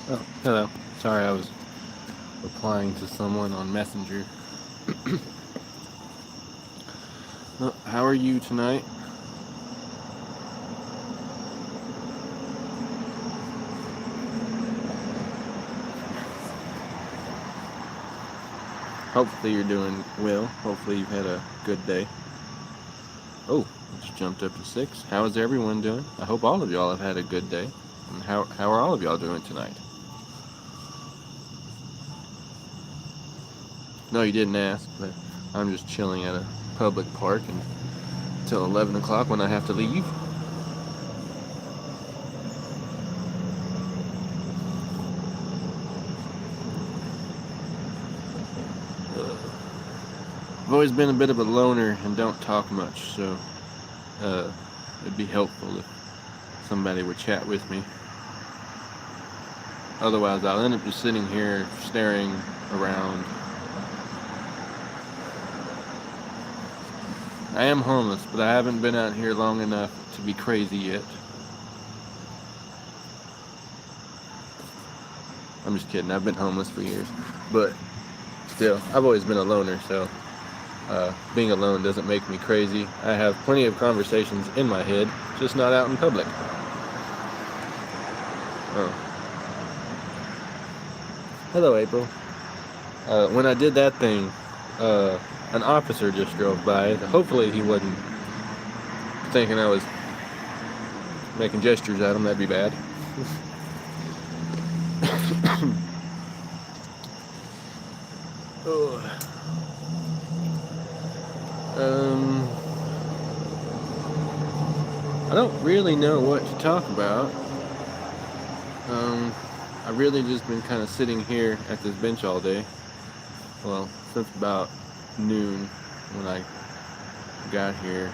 Oh, hello. Sorry, I was replying to someone on Messenger. How are you tonight? Hopefully you're doing well. Hopefully you've had a good day. Oh, just jumped up to 6. How is everyone doing? I hope all of y'all have had a good day. And how are all of y'all doing tonight? No, you didn't ask, but I'm just chilling at a public park until 11 o'clock when I have to leave. I've always been a bit of a loner and don't talk much, so uh, it'd be helpful if somebody would chat with me. Otherwise, I'll end up just sitting here staring around. I am homeless, but I haven't been out here long enough to be crazy yet. I'm just kidding. I've been homeless for years. But still, I've always been a loner, so being alone doesn't make me crazy. I have plenty of conversations in my head, just not out in public. Oh. Hello, April. When I did that thing, an officer just drove by. Hopefully he wasn't thinking I was making gestures at him. That'd be bad. Oh. I don't really know what to talk about. I've really just been kind of sitting here at this bench all day. Well, since about noon when I got here.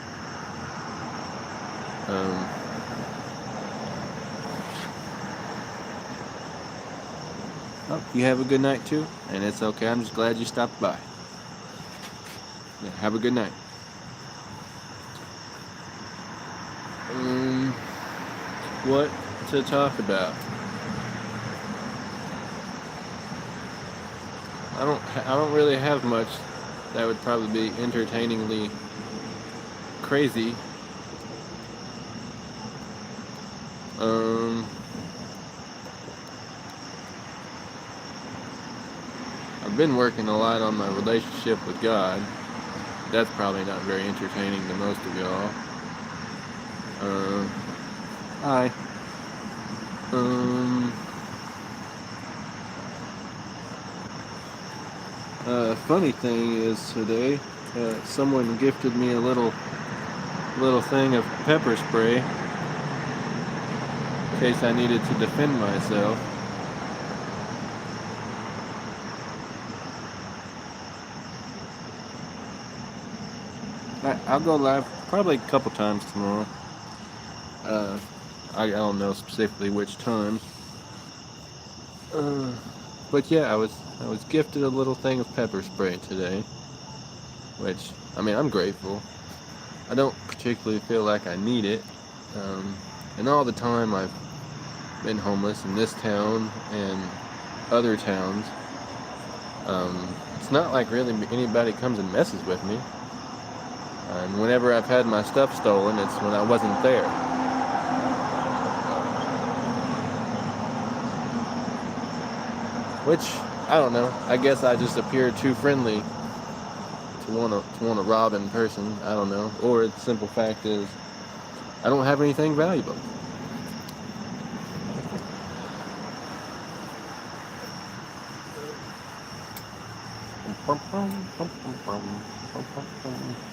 Oh, you have a good night too? And it's okay, I'm just glad you stopped by. Yeah, have a good night. What to talk about? I don't really have much that would probably be entertainingly crazy. I've been working a lot on my relationship with God. That's probably not very entertaining to most of y'all. Hi. Funny thing is today, someone gifted me a little thing of pepper spray in case I needed to defend myself. I'll go live probably a couple times tomorrow. I don't know specifically which times. But yeah, I was gifted a little thing of pepper spray today, which, I mean, I'm grateful. I don't particularly feel like I need it. And all the time I've been homeless in this town and other towns, it's not like really anybody comes and messes with me. And whenever I've had my stuff stolen, it's when I wasn't there. Which, I don't know. I guess I just appear too friendly to want to rob in person. I don't know. Or the simple fact is, I don't have anything valuable.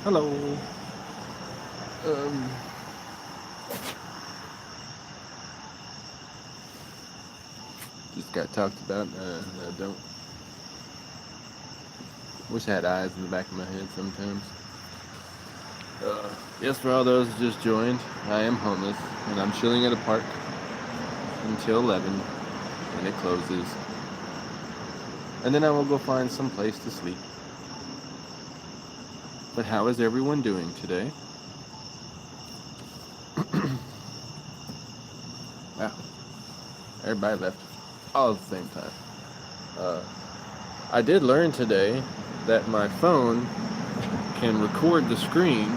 Hello. Just got talked about. I don't. Wish I had eyes in the back of my head sometimes. Yes, for all those who just joined, I am homeless, and I'm chilling at a park until 11, when it closes. And then I will go find some place to sleep. But how is everyone doing today? Wow. Everybody left. all at the same time. I did learn today that my phone can record the screen.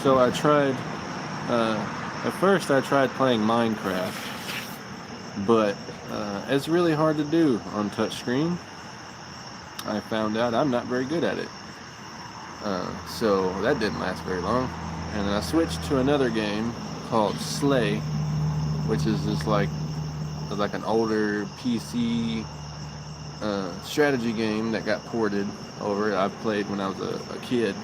So I tried, at first I tried playing Minecraft, but it's really hard to do on touchscreen. I found out I'm not very good at it. So that didn't last very long. And then I switched to another game called Slay, which is just like an older PC strategy game that got ported over. I played when I was a kid.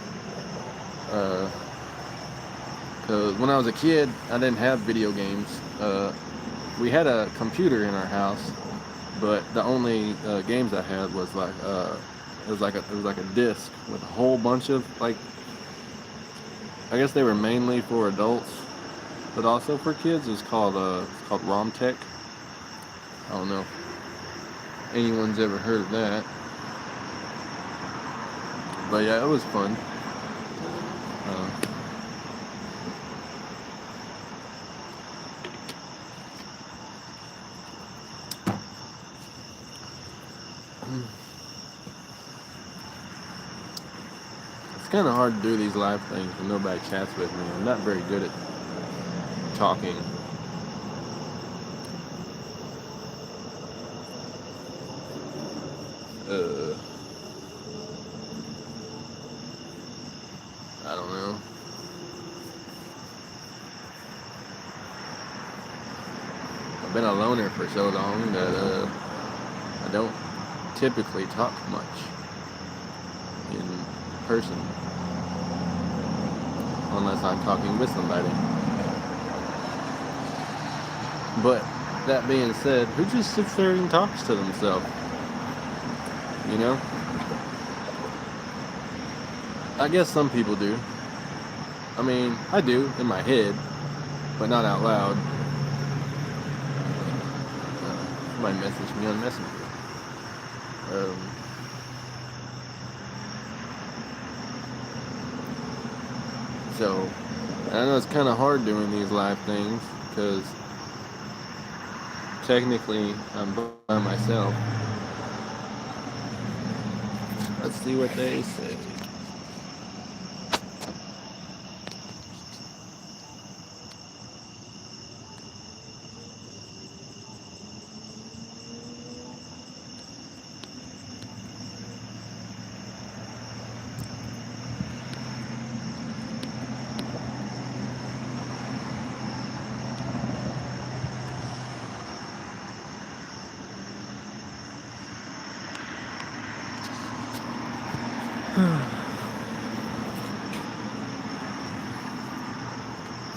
Because when I was a kid, I didn't have video games. We had a computer in our house, but the only games I had was it was like a disc with a whole bunch of, like, I guess they were mainly for adults, but also for kids. It's called ROM Tech. I don't know if anyone's ever heard of that, but yeah, it was fun. It's kind of hard to do these live things when nobody chats with me. I'm not very good at talking. I don't know. I've been a loner for so long that I don't typically talk much in person unless I'm talking with somebody. But that being said, who just sits there and talks to themselves? You know? I guess some people do. I mean, I do in my head, but not out loud. Somebody messaged me on Messenger. So, I know it's kind of hard doing these live things because technically I'm by myself. Let's see what they say.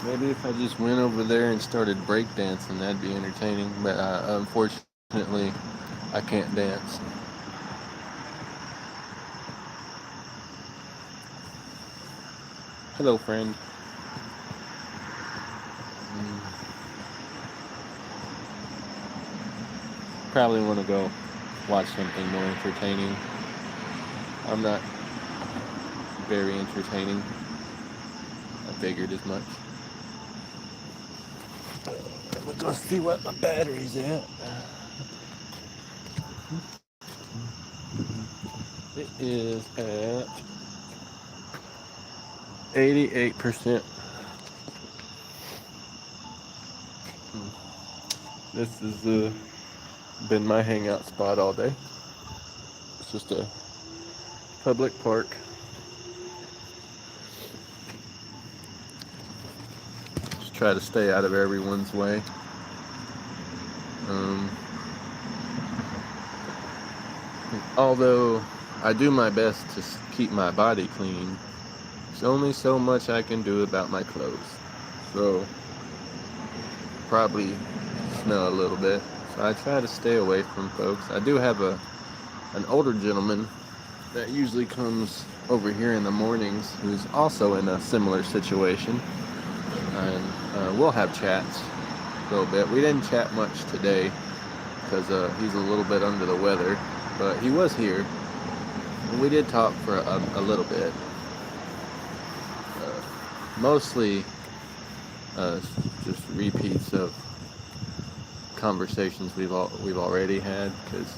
Maybe if I just went over there and started breakdancing, that'd be entertaining. But unfortunately, I can't dance. Hello, friend. Probably want to go watch something more entertaining. I'm not very entertaining. I figured as much. We're gonna see what my battery's at. It is at 88%. This has been my hangout spot all day. It's just a public park. Just try to stay out of everyone's way. Although I do my best to keep my body clean, there's only so much I can do about my clothes. So probably smell a little bit. So I try to stay away from folks. I do have an older gentleman that usually comes over here in the mornings who's also in a similar situation. And we'll have chats a little bit. We didn't chat much today because he's a little bit under the weather, but he was here. And we did talk for a little bit. Mostly just repeats of conversations we've already had, because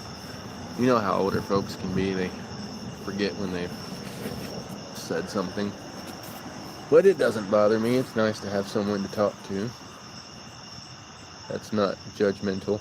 you know how older folks can be. They forget when they've said something. But it doesn't bother me. It's nice to have someone to talk to that's not judgmental.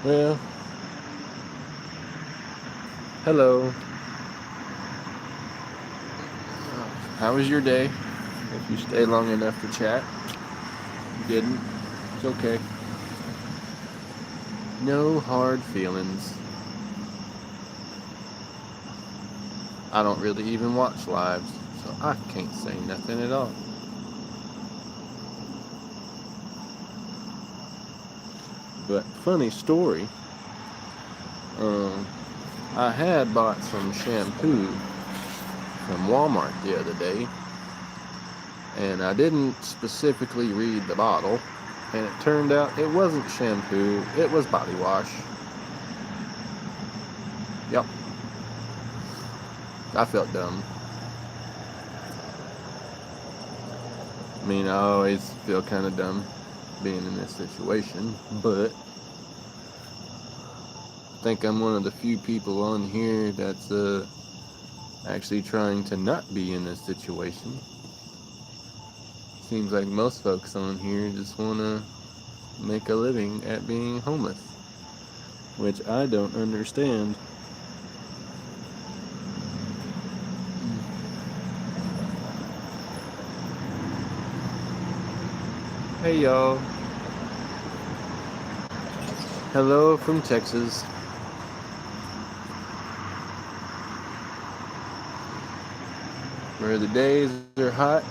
Well, hello. How was your day? If you stayed long enough to chat. You didn't. It's okay. No hard feelings. I don't really even watch lives, so I can't say nothing at all. But funny story, I had bought some shampoo from Walmart the other day, and I didn't specifically read the bottle, and it turned out it wasn't shampoo, it was body wash. Yep. I felt dumb. I mean, I always feel kind of dumb being in this situation, but I think I'm one of the few people on here that's actually trying to not be in this situation. Seems like most folks on here just want to make a living at being homeless, which I don't understand. Hey y'all. Hello from Texas. Where the days are hot,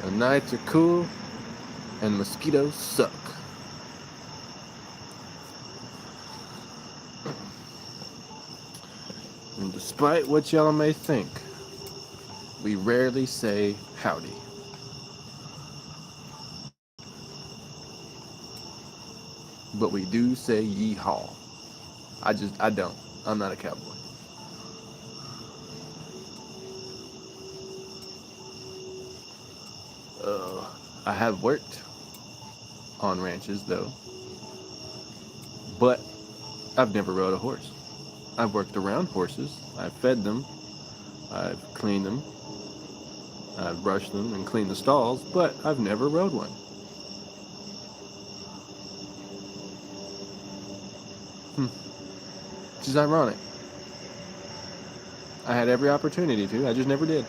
the nights are cool, and mosquitoes suck. And despite what y'all may think, we rarely say howdy. But we do say yeehaw. I don't. I'm not a cowboy. I have worked on ranches though, but I've never rode a horse. I've worked around horses. I've fed them. I've cleaned them. I've brushed them and cleaned the stalls, but I've never rode one. Which is ironic. I had every opportunity to, I just never did.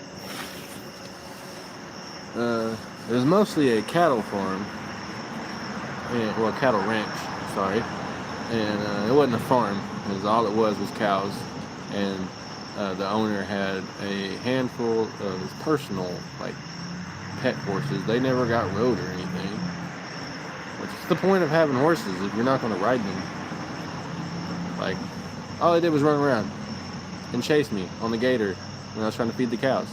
It was mostly a cattle farm, well, a cattle ranch, sorry, and it wasn't a farm, because all it was cows, and the owner had a handful of his personal, like, pet horses. They never got rode or anything, which is the point of having horses if you're not going to ride them. Like, all they did was run around and chase me on the gator when I was trying to feed the cows.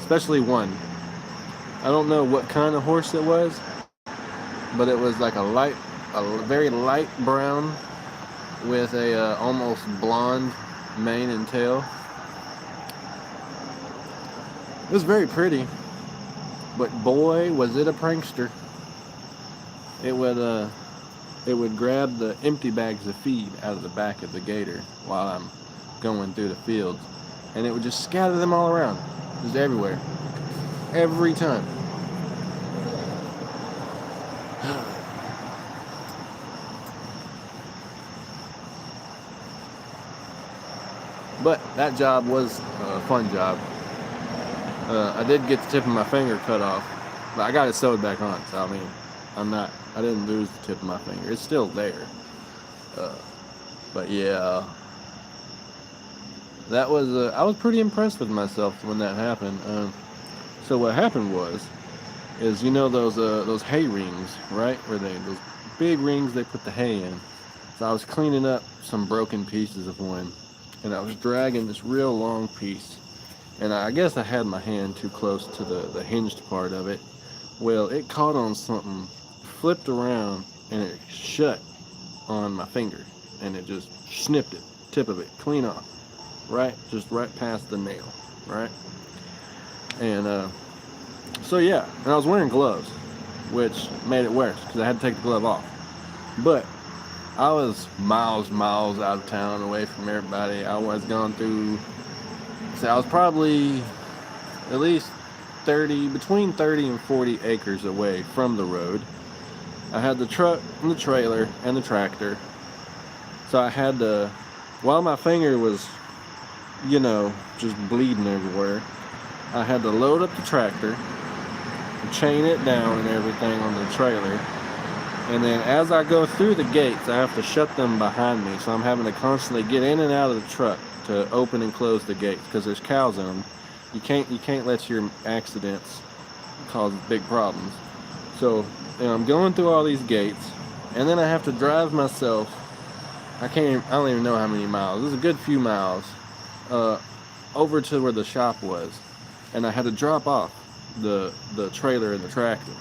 Especially one. I don't know what kind of horse it was, but it was like a very light brown with a almost blonde mane and tail. It was very pretty, but boy, was it a prankster. It would grab the empty bags of feed out of the back of the gator while I'm going through the fields, and it would just scatter them all around, just everywhere, every time. But that job was a fun job. I did get the tip of my finger cut off, but I got it sewed back on, so I mean, I didn't lose the tip of my finger. It's still there. But yeah, that was, I was pretty impressed with myself when that happened. So what happened is, you know those hay rings, right? Where those big rings they put the hay in. So I was cleaning up some broken pieces of one, and I was dragging this real long piece. And I guess I had my hand too close to the hinged part of it. Well, it caught on something, flipped around, and it shut on my finger. And it just snipped it, tip of it, clean off. Right? Just right past the nail. Right? And so yeah, and I was wearing gloves, which made it worse because I had to take the glove off. But I was miles out of town, away from everybody. I was gone through, so I was probably at least between 30 and 40 acres away from the road. I had the truck and the trailer and the tractor. So I had to, while my finger was, just bleeding everywhere, I had to load up the tractor, chain it down and everything on the trailer. And then as I go through the gates, I have to shut them behind me. So I'm having to constantly get in and out of the truck to open and close the gates because there's cows in them. You can't let your accidents cause big problems. So I'm going through all these gates, and then I have to drive myself. I don't even know how many miles. It was a good few miles over to where the shop was, and I had to drop off the trailer and the tractor.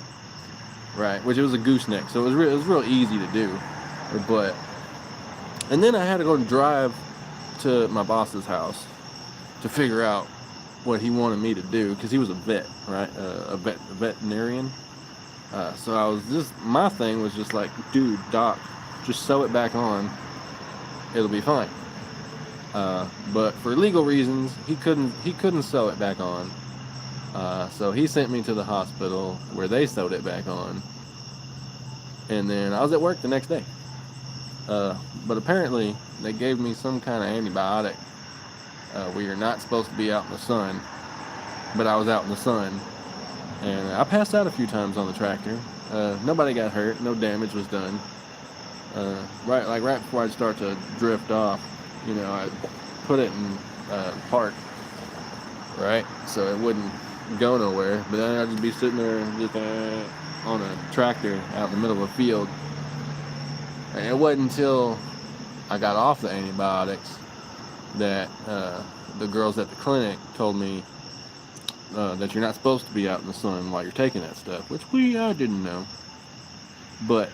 Right, which it was a gooseneck, so it was real easy to do. And then I had to go and drive to my boss's house to figure out what he wanted me to do, because he was a vet, right? A veterinarian. So my thing was just like, dude, doc, just sew it back on. It'll be fine. But for legal reasons, he couldn't sew it back on. So he sent me to the hospital where they sewed it back on. And then I was at work the next day. But apparently they gave me some kind of antibiotic where you're not supposed to be out in the sun. But I was out in the sun. And I passed out a few times on the tractor. Nobody got hurt. No damage was done. Right before I'd start to drift off, I put it in park. Right? So it wouldn't go nowhere, but then I'd just be sitting there just on a tractor out in the middle of a field. And it wasn't until I got off the antibiotics that the girls at the clinic told me that you're not supposed to be out in the sun while you're taking that stuff, which I didn't know. But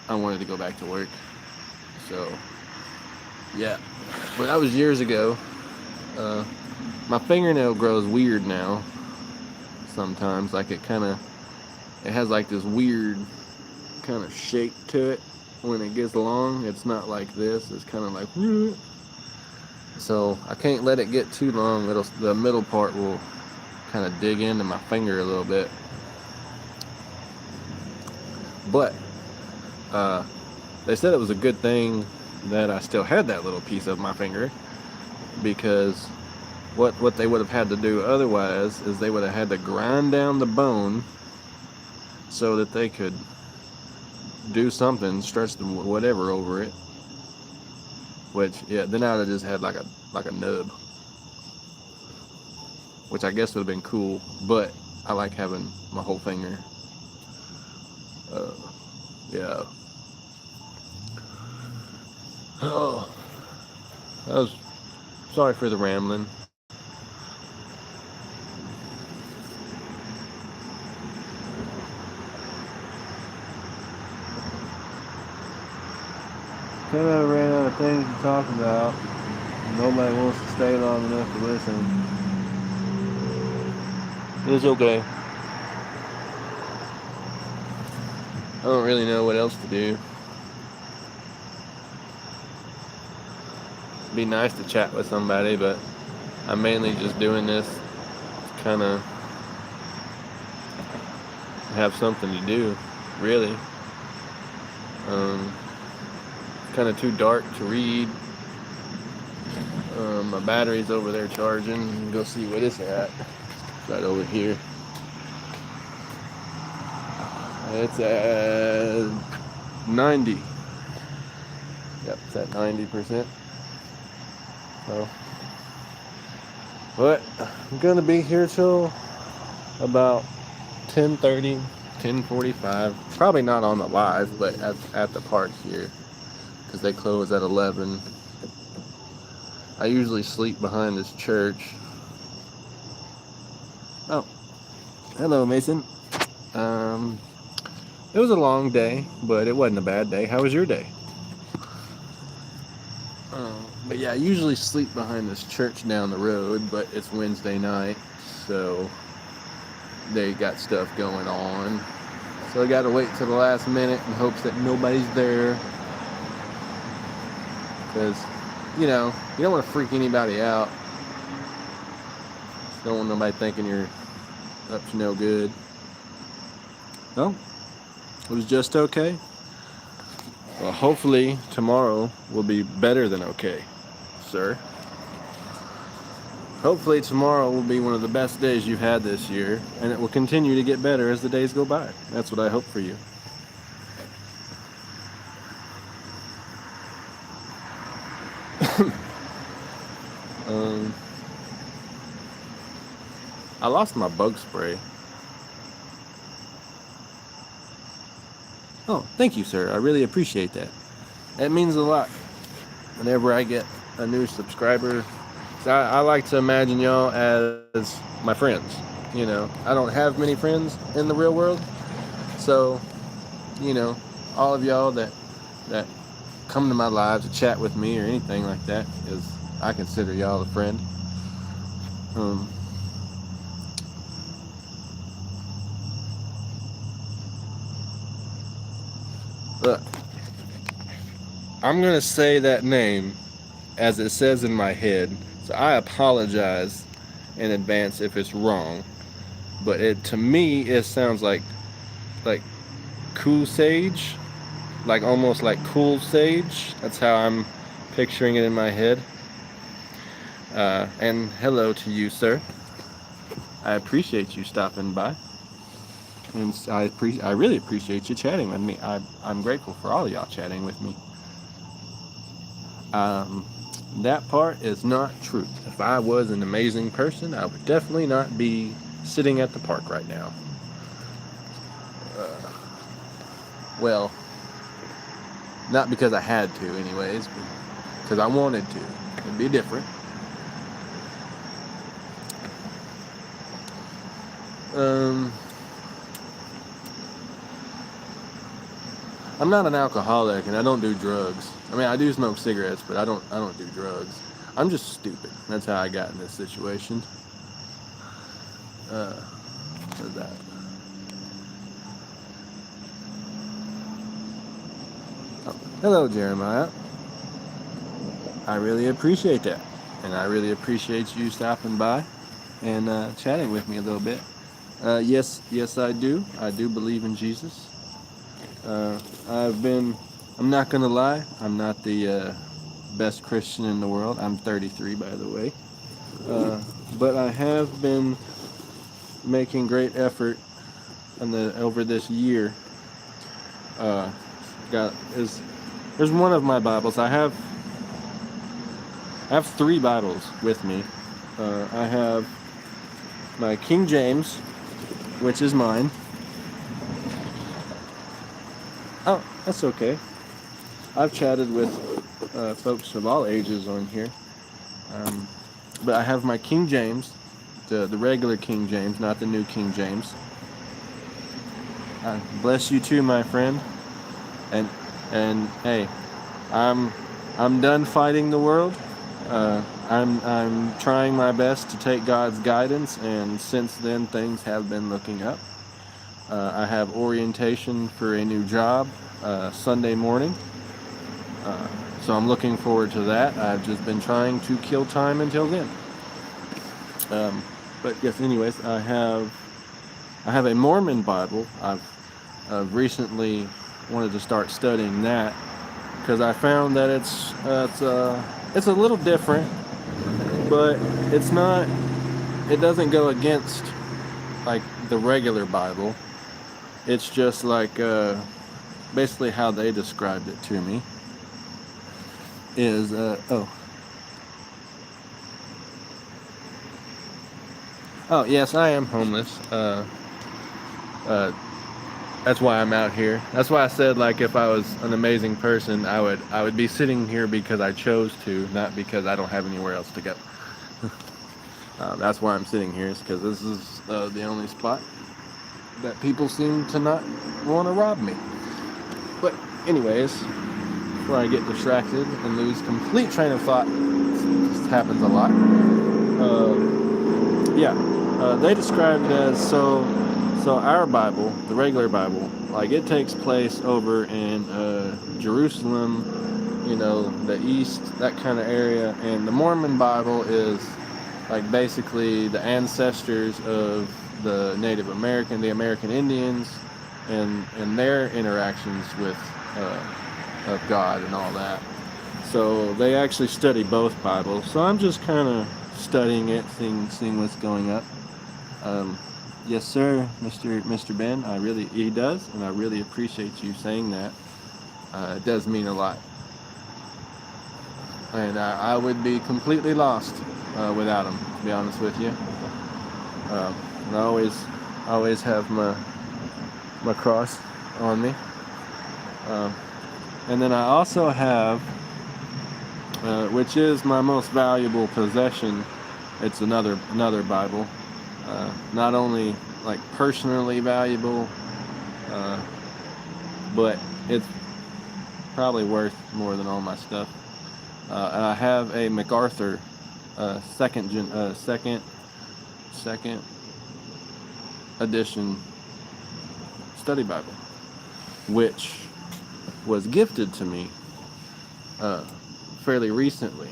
I wanted to go back to work. So, yeah. But that was years ago. My fingernail grows weird now. Sometimes, like it has like this weird kind of shape to it when it gets long. It's not like this. It's kind of like, so I can't let it get too long. The middle part will kind of dig into my finger a little bit. But they said it was a good thing that I still had that little piece of my finger, because what they would have had to do otherwise is they would have had to grind down the bone so that they could do something, stretch the whatever over it. Which, yeah, then I would have just had like a nub, which I guess would have been cool. But I like having my whole finger. Yeah. Oh, sorry for the rambling. Kind of ran out of things to talk about. Nobody wants to stay long enough to listen. It's okay. I don't really know what else to do. It'd be nice to chat with somebody, but I'm mainly just doing this to kind of have something to do, really. Kind of too dark to read. My battery's over there charging. Go see what it's at. It's right over here. It's at 90. Yep, it's at 90%. So, but I'm gonna be here till about 10:30, 10:45. Probably not on the live, but at the park here, because they close at 11. I usually sleep behind this church. Oh, hello, Mason. It was a long day, but it wasn't a bad day. How was your day? But yeah, I usually sleep behind this church down the road, but it's Wednesday night, so they got stuff going on. So I gotta wait till the last minute in hopes that nobody's there. Because, you don't want to freak anybody out. Don't want nobody thinking you're up to no good. No, it was just okay. Well, hopefully tomorrow will be better than okay, sir. Hopefully tomorrow will be one of the best days you've had this year, and it will continue to get better as the days go by. That's what I hope for you. I lost my bug spray. Oh, thank you, sir. I really appreciate that. It means a lot whenever I get a new subscriber. So I like to imagine y'all as my friends. I don't have many friends in the real world. So, all of y'all that come to my live to chat with me or anything like that, is I consider y'all a friend. Look, I'm gonna say that name as it says in my head, so I apologize in advance if it's wrong. But to me it sounds like cool sage, like almost like cool sage. That's how I'm picturing it in my head. And hello to you, sir. I appreciate you stopping by. And I really appreciate you chatting with me. I'm grateful for all of y'all chatting with me. That part is not true. If I was an amazing person, I would definitely not be sitting at the park right now. Well, not because I had to anyways, but because I wanted to. It'd be different. I'm not an alcoholic and I don't do drugs. I mean, I do smoke cigarettes, but I don't do drugs. I'm just stupid. That's how I got in this situation. What is that? Oh, hello, Jeremiah. I really appreciate that. And I really appreciate you stopping by and chatting with me a little bit. Yes, I do. I do believe in Jesus. I'm not gonna lie, I'm not the best Christian in the world. I'm 33, by the way. But I have been making great effort over this year. There's one of my Bibles. I have 3 Bibles with me. I have my King James, which is mine. Oh, that's okay. I've chatted with folks of all ages on here. But I have my King James, the regular King James, not the new King James. Bless you too, my friend. And hey, I'm done fighting the world. I'm trying my best to take God's guidance, and since then things have been looking up. I have orientation for a new job Sunday morning, so I'm looking forward to that. I've just been trying to kill time until then. But yes, anyways, I have a Mormon Bible. I've recently wanted to start studying that because I found that it's a little different, but it's not. It doesn't go against like the regular Bible. It's just like basically how they described it to me is oh yes, I am homeless. that's why I'm out here. That's why I said, like, if I was an amazing person, I would be sitting here because I chose to, not because I don't have anywhere else to go. That's why I'm sitting here, is because this is the only spot that people seem to not want to rob me. But anyways, before I get distracted and lose complete train of thought, this happens a lot. They described it as so our Bible, the regular Bible, like it takes place over in Jerusalem, the east, that kind of area, and the Mormon Bible is like basically the ancestors of the Native American, the American Indians, and their interactions with of God and all that. So they actually study both Bibles. So I'm just kind of studying it, seeing what's going up. Yes, sir, Mr. Ben. He does, and I really appreciate you saying that. It does mean a lot, and I would be completely lost without him, to be honest with you. And I always have my cross on me, and then I also have, which is my most valuable possession. It's another Bible. Not only like personally valuable, but it's probably worth more than all my stuff. And I have a MacArthur second edition study Bible, which was gifted to me fairly recently,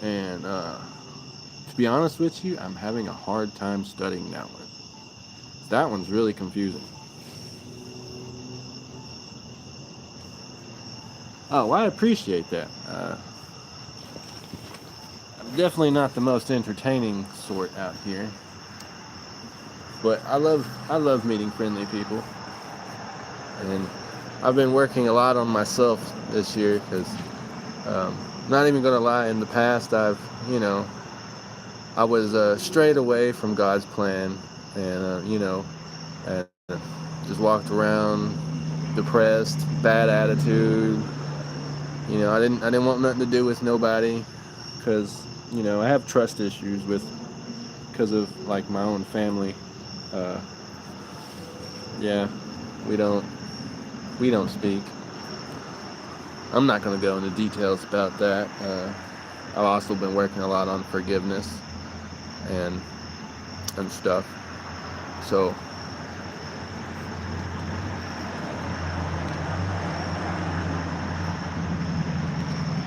and to be honest with you, I'm having a hard time studying that one. That one's really confusing. Oh, I appreciate that. I'm definitely not the most entertaining sort out here, but I love meeting friendly people, and I've been working a lot on myself this year because, not even gonna lie, in the past I was strayed away from God's plan, and and just walked around depressed, bad attitude. I didn't want nothing to do with nobody because I have trust issues because of like my own family. Uh, yeah, we don't speak. I'm not going to go into details about that. I've also been working a lot on forgiveness and stuff. So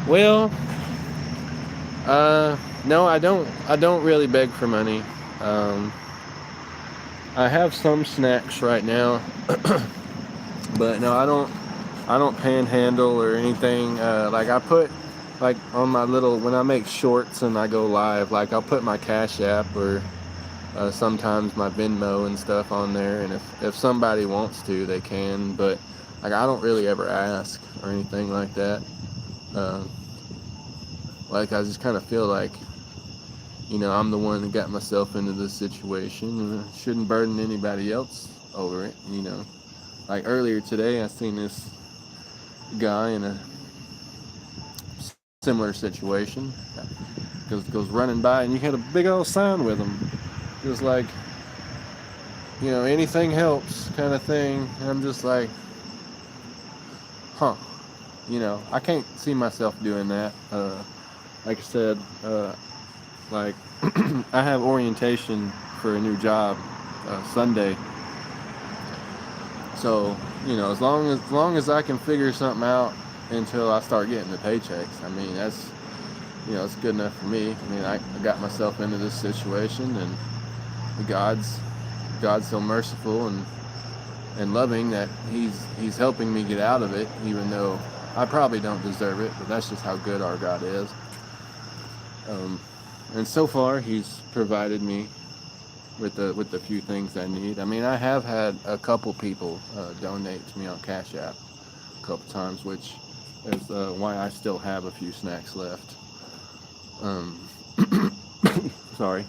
well, no, I don't really beg for money. I have some snacks right now, but no, I don't panhandle or anything. Like I put, like on my when I make shorts and I go live, like I'll put my Cash App or sometimes my Venmo and stuff on there, and if somebody wants to, they can, but like I don't really ever ask or anything like that. Like I just kind of feel like, I'm the one that got myself into this situation, and I shouldn't burden anybody else over it. Like earlier today, I seen this guy in a similar situation, goes running by, and you had a big old sign with him, just like, anything helps kind of thing. And I'm just like, huh, I can't see myself doing that. Like I said, like I have orientation for a new job Sunday, so as long as I can figure something out until I start getting the paychecks, I mean that's it's good enough for me. I mean I got myself into this situation, and God's so merciful and loving that he's helping me get out of it, even though I probably don't deserve it, but that's just how good our God is. And so far, he's provided me with the few things I need. I mean, I have had a couple people donate to me on Cash App a couple times, which is why I still have a few snacks left. Sorry.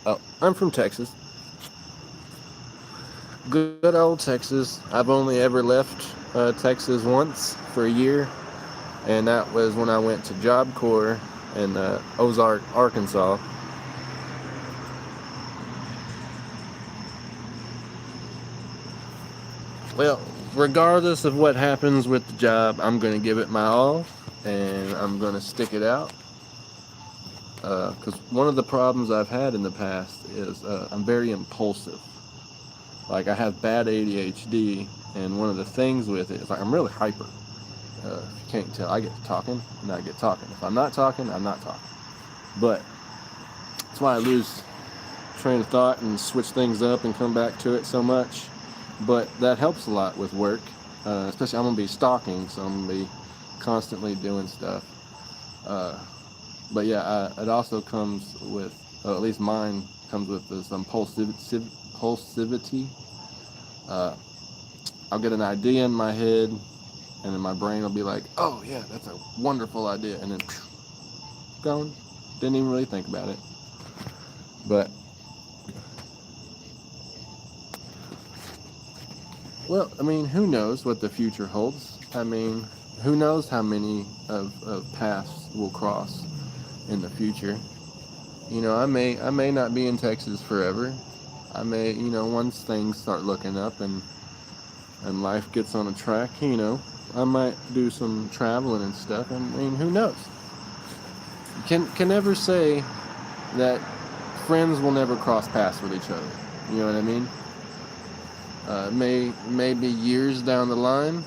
Oh, I'm from Texas. Good old Texas. I've only ever left Texas once for a year, and that was when I went to Job Corps in Ozark, Arkansas. Well, regardless of what happens with the job, I'm going to give it my all, and I'm going to stick it out. Because one of the problems I've had in the past is I'm very impulsive. Like, I have bad ADHD, and one of the things with it is like I'm really hyper. If you can't tell, I get to talking, and I get talking. If I'm not talking, I'm not talking. But that's why I lose train of thought and switch things up and come back to it so much. But that helps a lot with work, especially I'm going to be stalking, so I'm going to be constantly doing stuff. But yeah, it also comes with, at least mine comes with this impulsivity. Uh, I'll get an idea in my head, and then my brain will be like, oh yeah, that's a wonderful idea, and then gone. Didn't even really think about it. But, well, I mean, who knows what the future holds? I mean, who knows how many of paths will cross in the future? You know, I may not be in Texas forever. I may, once things start looking up and life gets on a track, I might do some traveling and stuff. I mean, who knows? Can never say that friends will never cross paths with each other. You know what I mean? Maybe years down the line.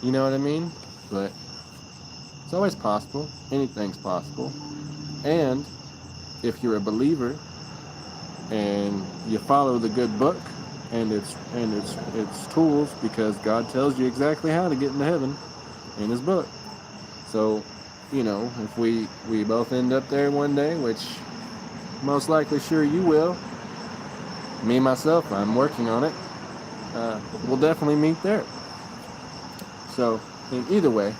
You know what I mean? But it's always possible. Anything's possible. And if you're a believer and you follow the good book and its tools, because God tells you exactly how to get into heaven in His book. So, if we both end up there one day, which most likely sure you will. Me myself, I'm working on it. We'll definitely meet there. So, in either way,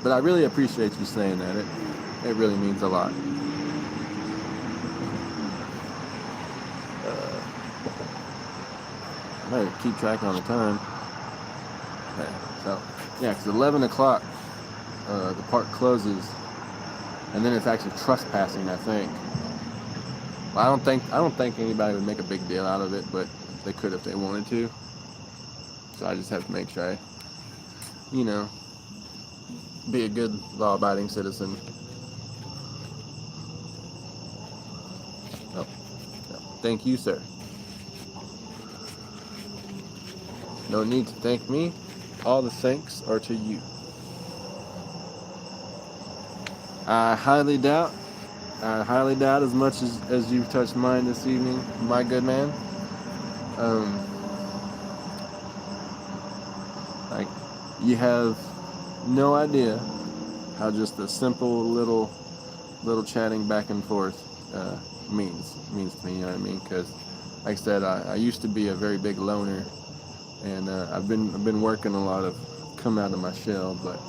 but I really appreciate you saying that. It really means a lot. I better keep track on the time. Okay, so, yeah, because 11 o'clock, the park closes, and then it's actually trespassing, I think. Well, I don't think anybody would make a big deal out of it, but they could if they wanted to. So I just have to make sure I, be a good law-abiding citizen. Oh, no. Thank you, sir. No need to thank me. All the thanks are to you. I highly doubt as much as you've touched mine this evening, my good man. Like, you have no idea how just a simple little chatting back and forth means to me. You know what I mean? Because, like I said, I used to be a very big loner, and I've been working a lot of come out of my shell, but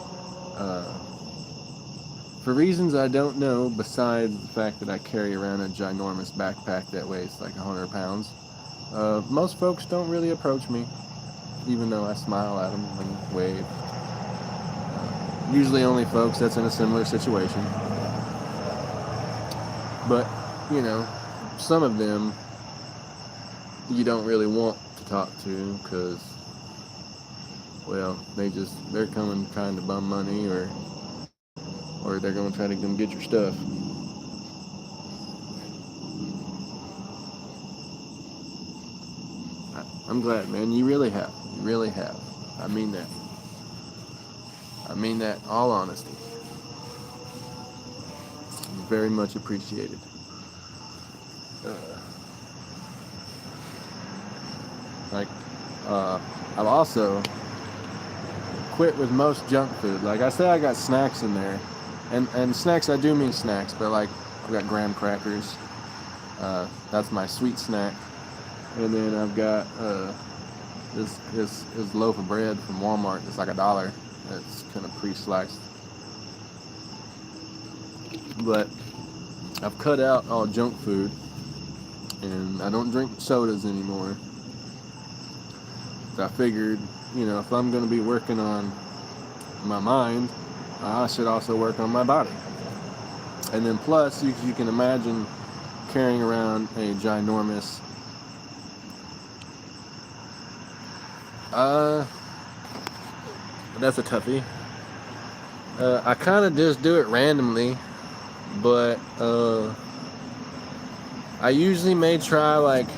for reasons I don't know, besides the fact that I carry around a ginormous backpack that weighs like 100 pounds, most folks don't really approach me, even though I smile at them and wave. Usually only folks that's in a similar situation. But, some of them you don't really want to talk to because, well, they're coming trying to bum money or they're going to try to come get your stuff. I'm glad, man. You really have. You really have. I mean that. I mean that all honesty. Very much appreciated. I've also quit with most junk food. Like I say, I got snacks in there. And snacks, I do mean snacks, but like I've got graham crackers. That's my sweet snack. And then I've got this loaf of bread from Walmart. It's like $1. It's kind of pre-sliced. But I've cut out all junk food, and I don't drink sodas anymore. So I figured, if I'm going to be working on my mind, I should also work on my body. And then plus, you can imagine carrying around a ginormous that's a toughie. I kind of just do it randomly, but I usually may try like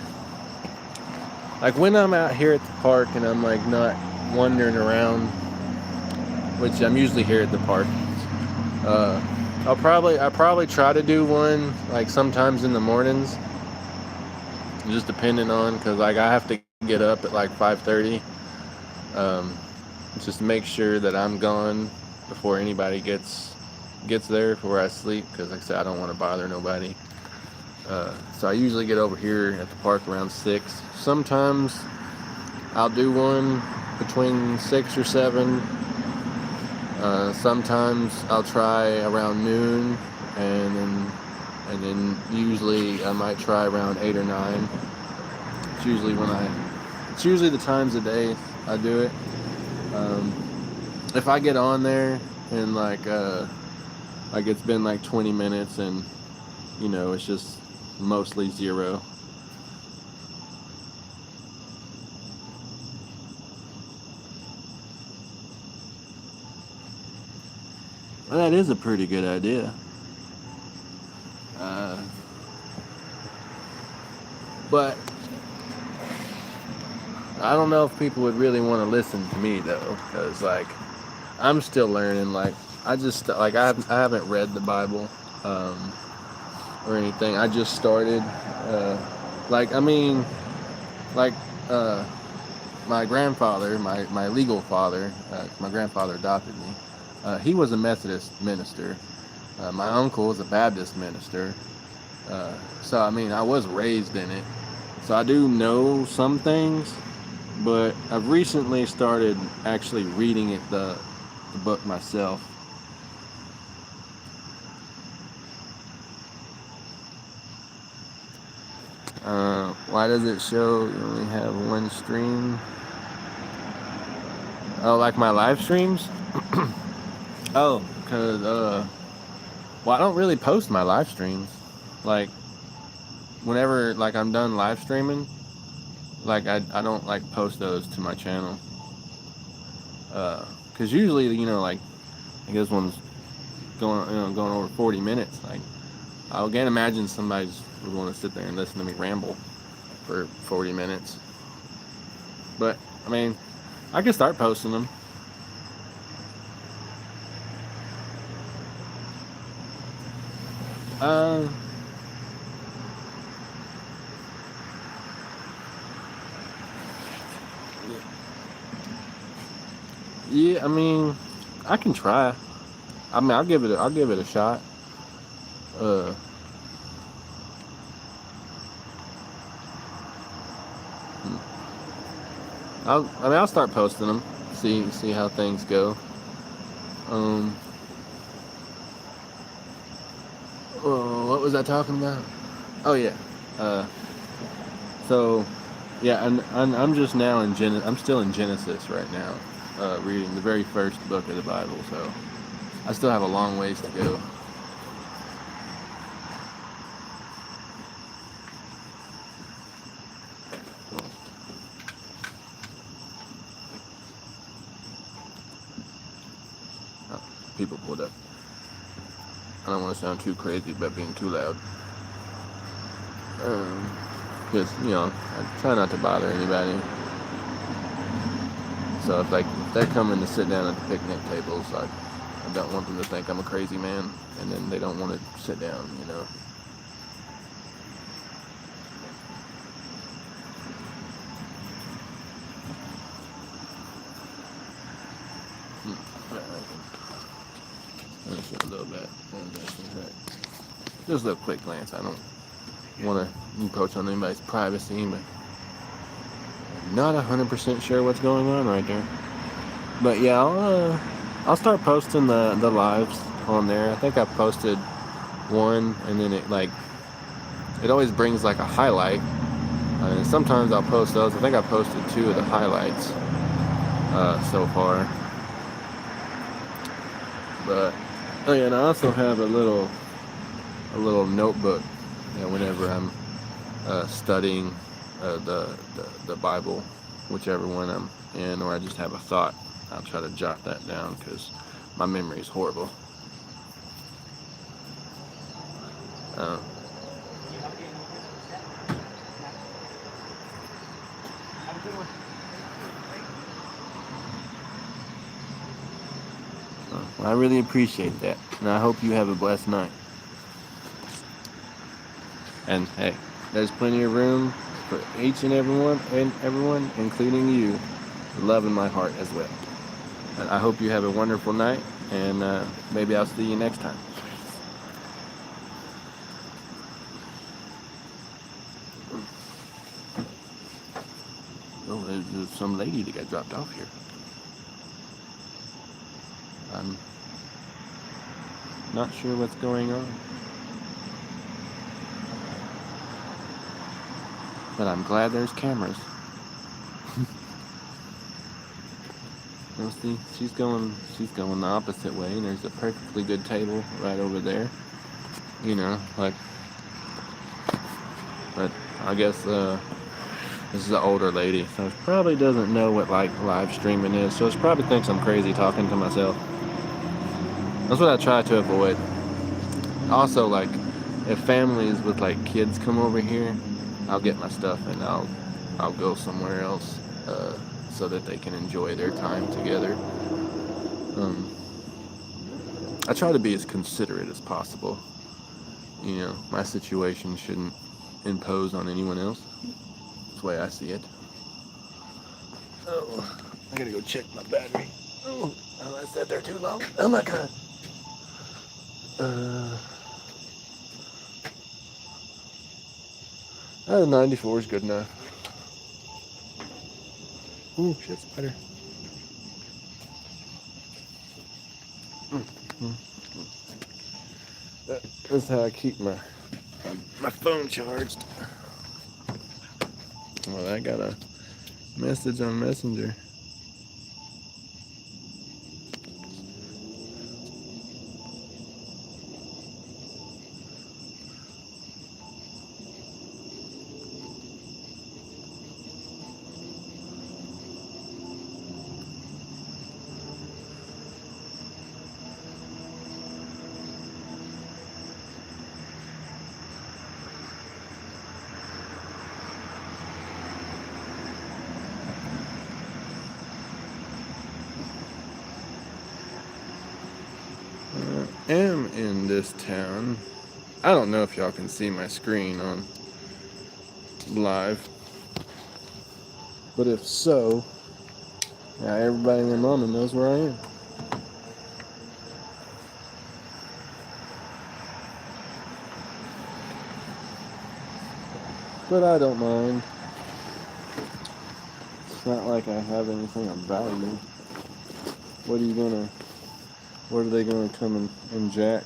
when I'm out here at the park and I'm like not wandering around, which I'm usually here at the park. I'll probably try to do one like sometimes in the mornings, just depending on, because like I have to get up at like 5:30, just to make sure that I'm gone before anybody gets there, before I sleep, because like I said, I don't want to bother nobody. So I usually get over here at the park around 6. Sometimes I'll do one between 6 or 7. Sometimes I'll try around noon, and then usually I might try around 8 or 9. It's usually the times of day I do it. If I get on there and like it's been like 20 minutes and it's just mostly 0. Well, that is a pretty good idea. But I don't know if people would really want to listen to me though, because like I'm still learning. Like I haven't read the Bible or anything. I just started. My grandfather, my legal father, my grandfather adopted me. He was a Methodist minister. My uncle was a Baptist minister. So I mean, I was raised in it. So I do know some things, but I've recently started actually reading the book myself. Why does it show you only have one stream? Oh, like my live streams? Oh, because, well, I don't really post my live streams. Like, whenever, like, I'm done live streaming, like, I don't, like, post those to my channel. Because usually, like this one's going over 40 minutes. Like, I can't imagine somebody's would want to sit there and listen to me ramble for 40 minutes. But, I mean, I can start posting them. Yeah, I mean, I can try. I mean, I'll give it a shot. I'll start posting them. See how things go. What was I talking about? Oh yeah. So yeah, and I'm just now I'm still in Genesis right now, reading the very first book of the Bible. So I still have a long ways to go. People pulled up. I don't want to sound too crazy about being too loud. Because, I try not to bother anybody. So if they're coming to sit down at the picnic tables, I don't want them to think I'm a crazy man, and then they don't want to sit down, A little bit. Just a little quick glance. I don't want to encroach on anybody's privacy, but I'm not 100% sure what's going on right there. But yeah, I'll start posting the lives on there. I think I posted one, and then it always brings like a highlight. And sometimes I'll post those. I think I posted 2 of the highlights so far. But oh yeah, and I also have a little notebook. Whenever I'm studying the Bible, whichever one I'm in, or I just have a thought, I'll try to jot that down because my memory is horrible. Well, I really appreciate that, and I hope you have a blessed night. And hey, there's plenty of room for each and everyone, including you, love in my heart as well. And I hope you have a wonderful night, and maybe I'll see you next time. Oh, there's some lady that got dropped off here. I'm not sure what's going on, but I'm glad there's cameras. Well, see, she's going the opposite way, and there's a perfectly good table right over there. But I guess this is an older lady, so she probably doesn't know what live streaming is. So she probably thinks I'm crazy talking to myself. That's what I try to avoid. Also, if families with kids come over here, I'll get my stuff and I'll go somewhere else so that they can enjoy their time together. I try to be as considerate as possible. My situation shouldn't impose on anyone else. That's the way I see it. Oh, I gotta go check my battery. Oh, I sat there too long. Oh my god. 94 is good enough. Ooh, shit, spider. That's how I keep my phone charged. Well, I got a message on Messenger. Am in this town. I don't know if y'all can see my screen on live, but if so, yeah, everybody and their mama knows where I am. But I don't mind. It's not like I have anything of value. What are they gonna come and jack?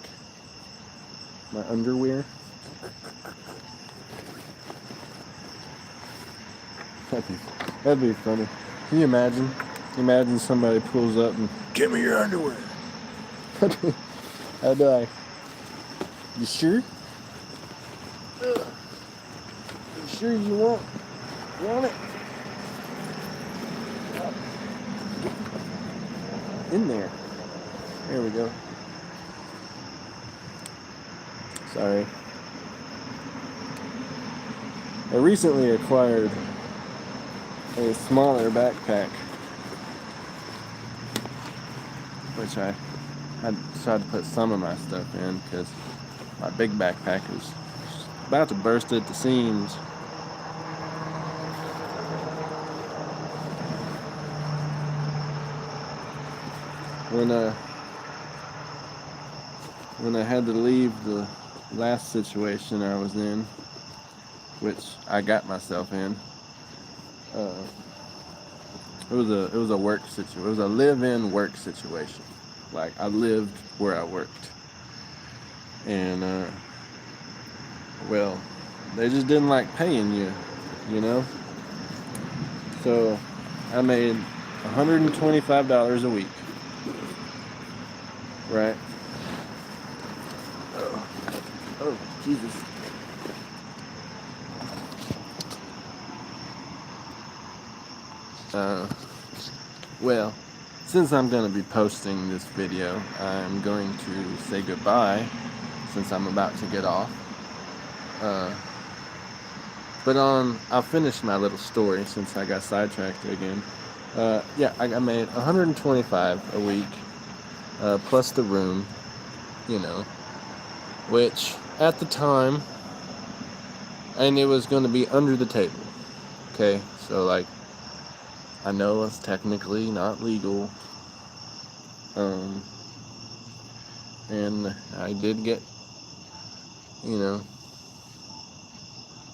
My underwear? That'd be funny. Can you imagine? Imagine somebody pulls up and give me your underwear. I'd be like, you sure? You sure you want it? In there. There we go. Sorry. I recently acquired a smaller backpack, which I decided to put some of my stuff in because my big backpack is about to burst at the seams. When I had to leave the last situation I was in, which I got myself in, it was a work situation. It was a live-in work situation. Like, I lived where I worked, and well, they just didn't like paying you, you know. So I made $125 a week, right? Oh, Jesus. Well, since I'm going to be posting this video, I'm going to say goodbye since I'm about to get off. But I'll finish my little story since I got sidetracked again. Yeah, I made $125 a week, plus the room, you know, which at the time, and it was going to be under the table. Okay, so like, I know it's technically not legal, and I did get, you know,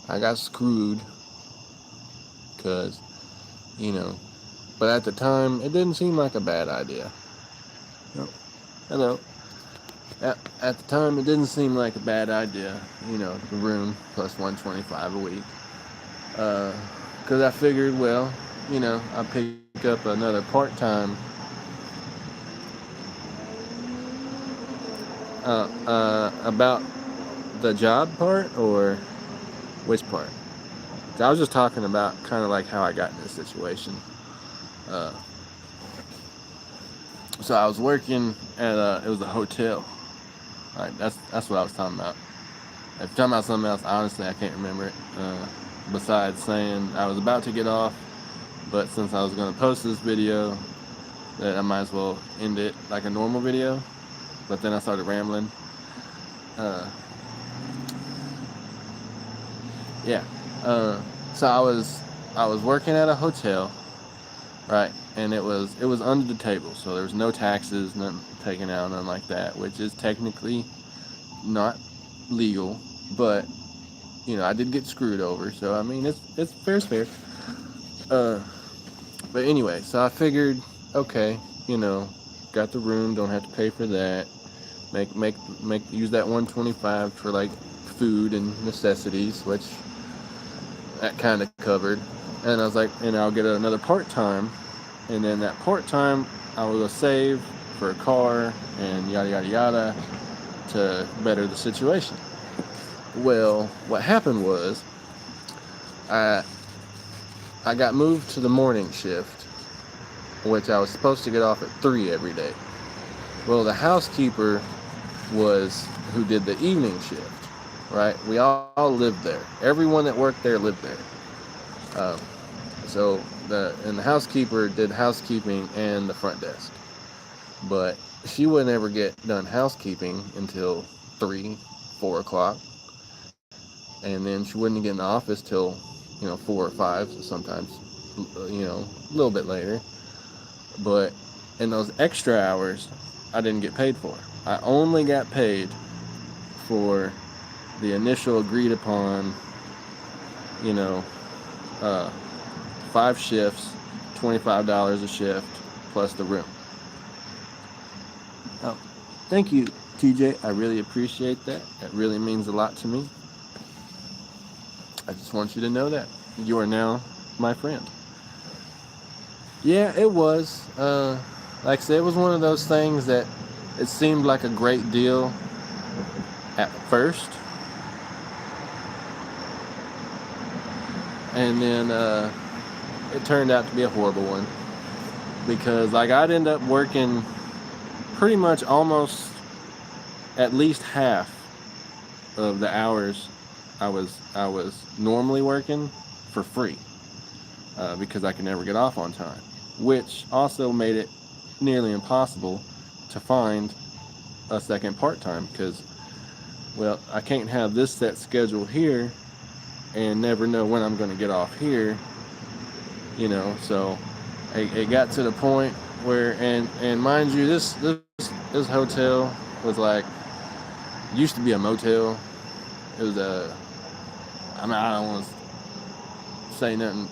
I got screwed, because, you know, but at the time, it didn't seem like a bad idea. No. Hello. At the time, it didn't seem like a bad idea, you know, the room plus $125 a week. Because I figured, well, you know, I'll pick up another part-time. About the job part, or which part? I was just talking about kind of like how I got in this situation. So I was working at it was a hotel. Right, that's what I was talking about. If you're talking about something else, honestly, I can't remember it. Besides saying I was about to get off, but since I was going to post this video, that I might as well end it like a normal video. But then I started rambling. Yeah. So I was working at a hotel, right? And it was under the table, so there was no taxes, nothing taken out, nothing like that, which is technically not legal, but you know, I did get screwed over, so I mean, it's fair's fair. But anyway, so I figured, okay, you know, got the room, don't have to pay for that. Use that 125 for like food and necessities, which that kind of covered. And I was like, and I'll get another part-time, and then that part-time I will save for a car and yada yada yada to better the situation. Well, what happened was I got moved to the morning shift, which I was supposed to get off at 3 every day. Well, the housekeeper was who did the evening shift, right? We all lived there. Everyone that worked there lived there. So the housekeeper did housekeeping and the front desk, but she wouldn't ever get done housekeeping until 3, 4 o'clock, and then she wouldn't get in the office till 4 or 5, sometimes a little bit later. But in those extra hours, I didn't get paid for. I only got paid for the initial agreed upon, 5 shifts, $25 a shift, plus the room. Oh, thank you, TJ. I really appreciate that. It really means a lot to me. I just want you to know that you are now my friend. Yeah, it was. Like I said, it was one of those things that it seemed like a great deal at first. And then it turned out to be a horrible one. Because like I'd end up working pretty much almost at least half of the hours I was normally working for free. Because I could never get off on time. Which also made it nearly impossible to find a second part-time, because, well, I can't have this set schedule here and never know when I'm going to get off here, so it got to the point where, and mind you, this hotel was like, used to be a motel. It was I don't want to say nothing.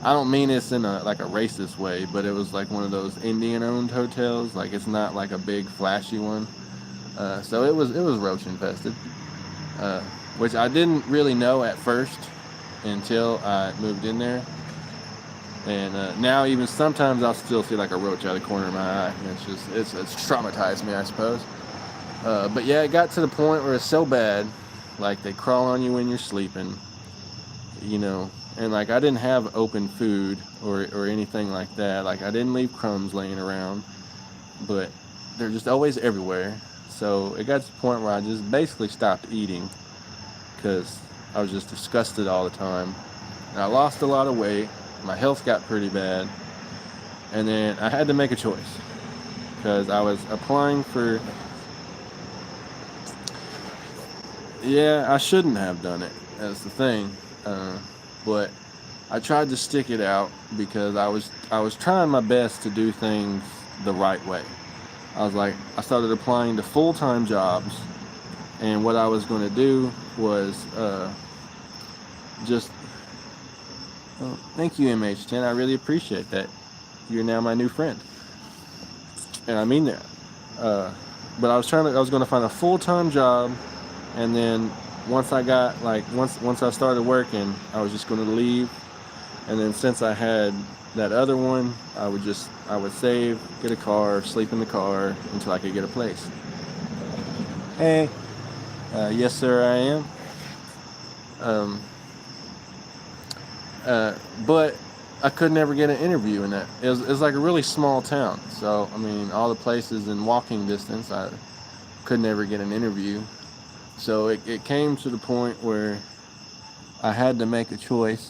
I don't mean this in a racist way, but it was like one of those Indian-owned hotels. Like, it's not like a big flashy one. So it was roach infested, which I didn't really know at first until I moved in there. And now even sometimes I'll still see like a roach out of the corner of my eye. And it's traumatized me, I suppose. But yeah, it got to the point where it's so bad, like they crawl on you when you're sleeping, and like I didn't have open food or anything like that. Like I didn't leave crumbs laying around, but they're just always everywhere. So it got to the point where I just basically stopped eating because I was just disgusted all the time. And I lost a lot of weight. My health got pretty bad. And then I had to make a choice because I was applying for... Yeah, I shouldn't have done it. That's the thing. But I tried to stick it out because I was trying my best to do things the right way. I started applying to full-time jobs, and what I was going to do was just... Well, thank you, MH10. I really appreciate that. You're now my new friend, and I mean that. But I was going to find a full-time job, and then once I started working, I was just going to leave. And then since I had that other one, I would save, get a car, sleep in the car until I could get a place. Hey, yes sir, I am. But I could never get an interview in that. It was like a really small town. So, I mean, all the places in walking distance, I could never get an interview. So it came to the point where I had to make a choice.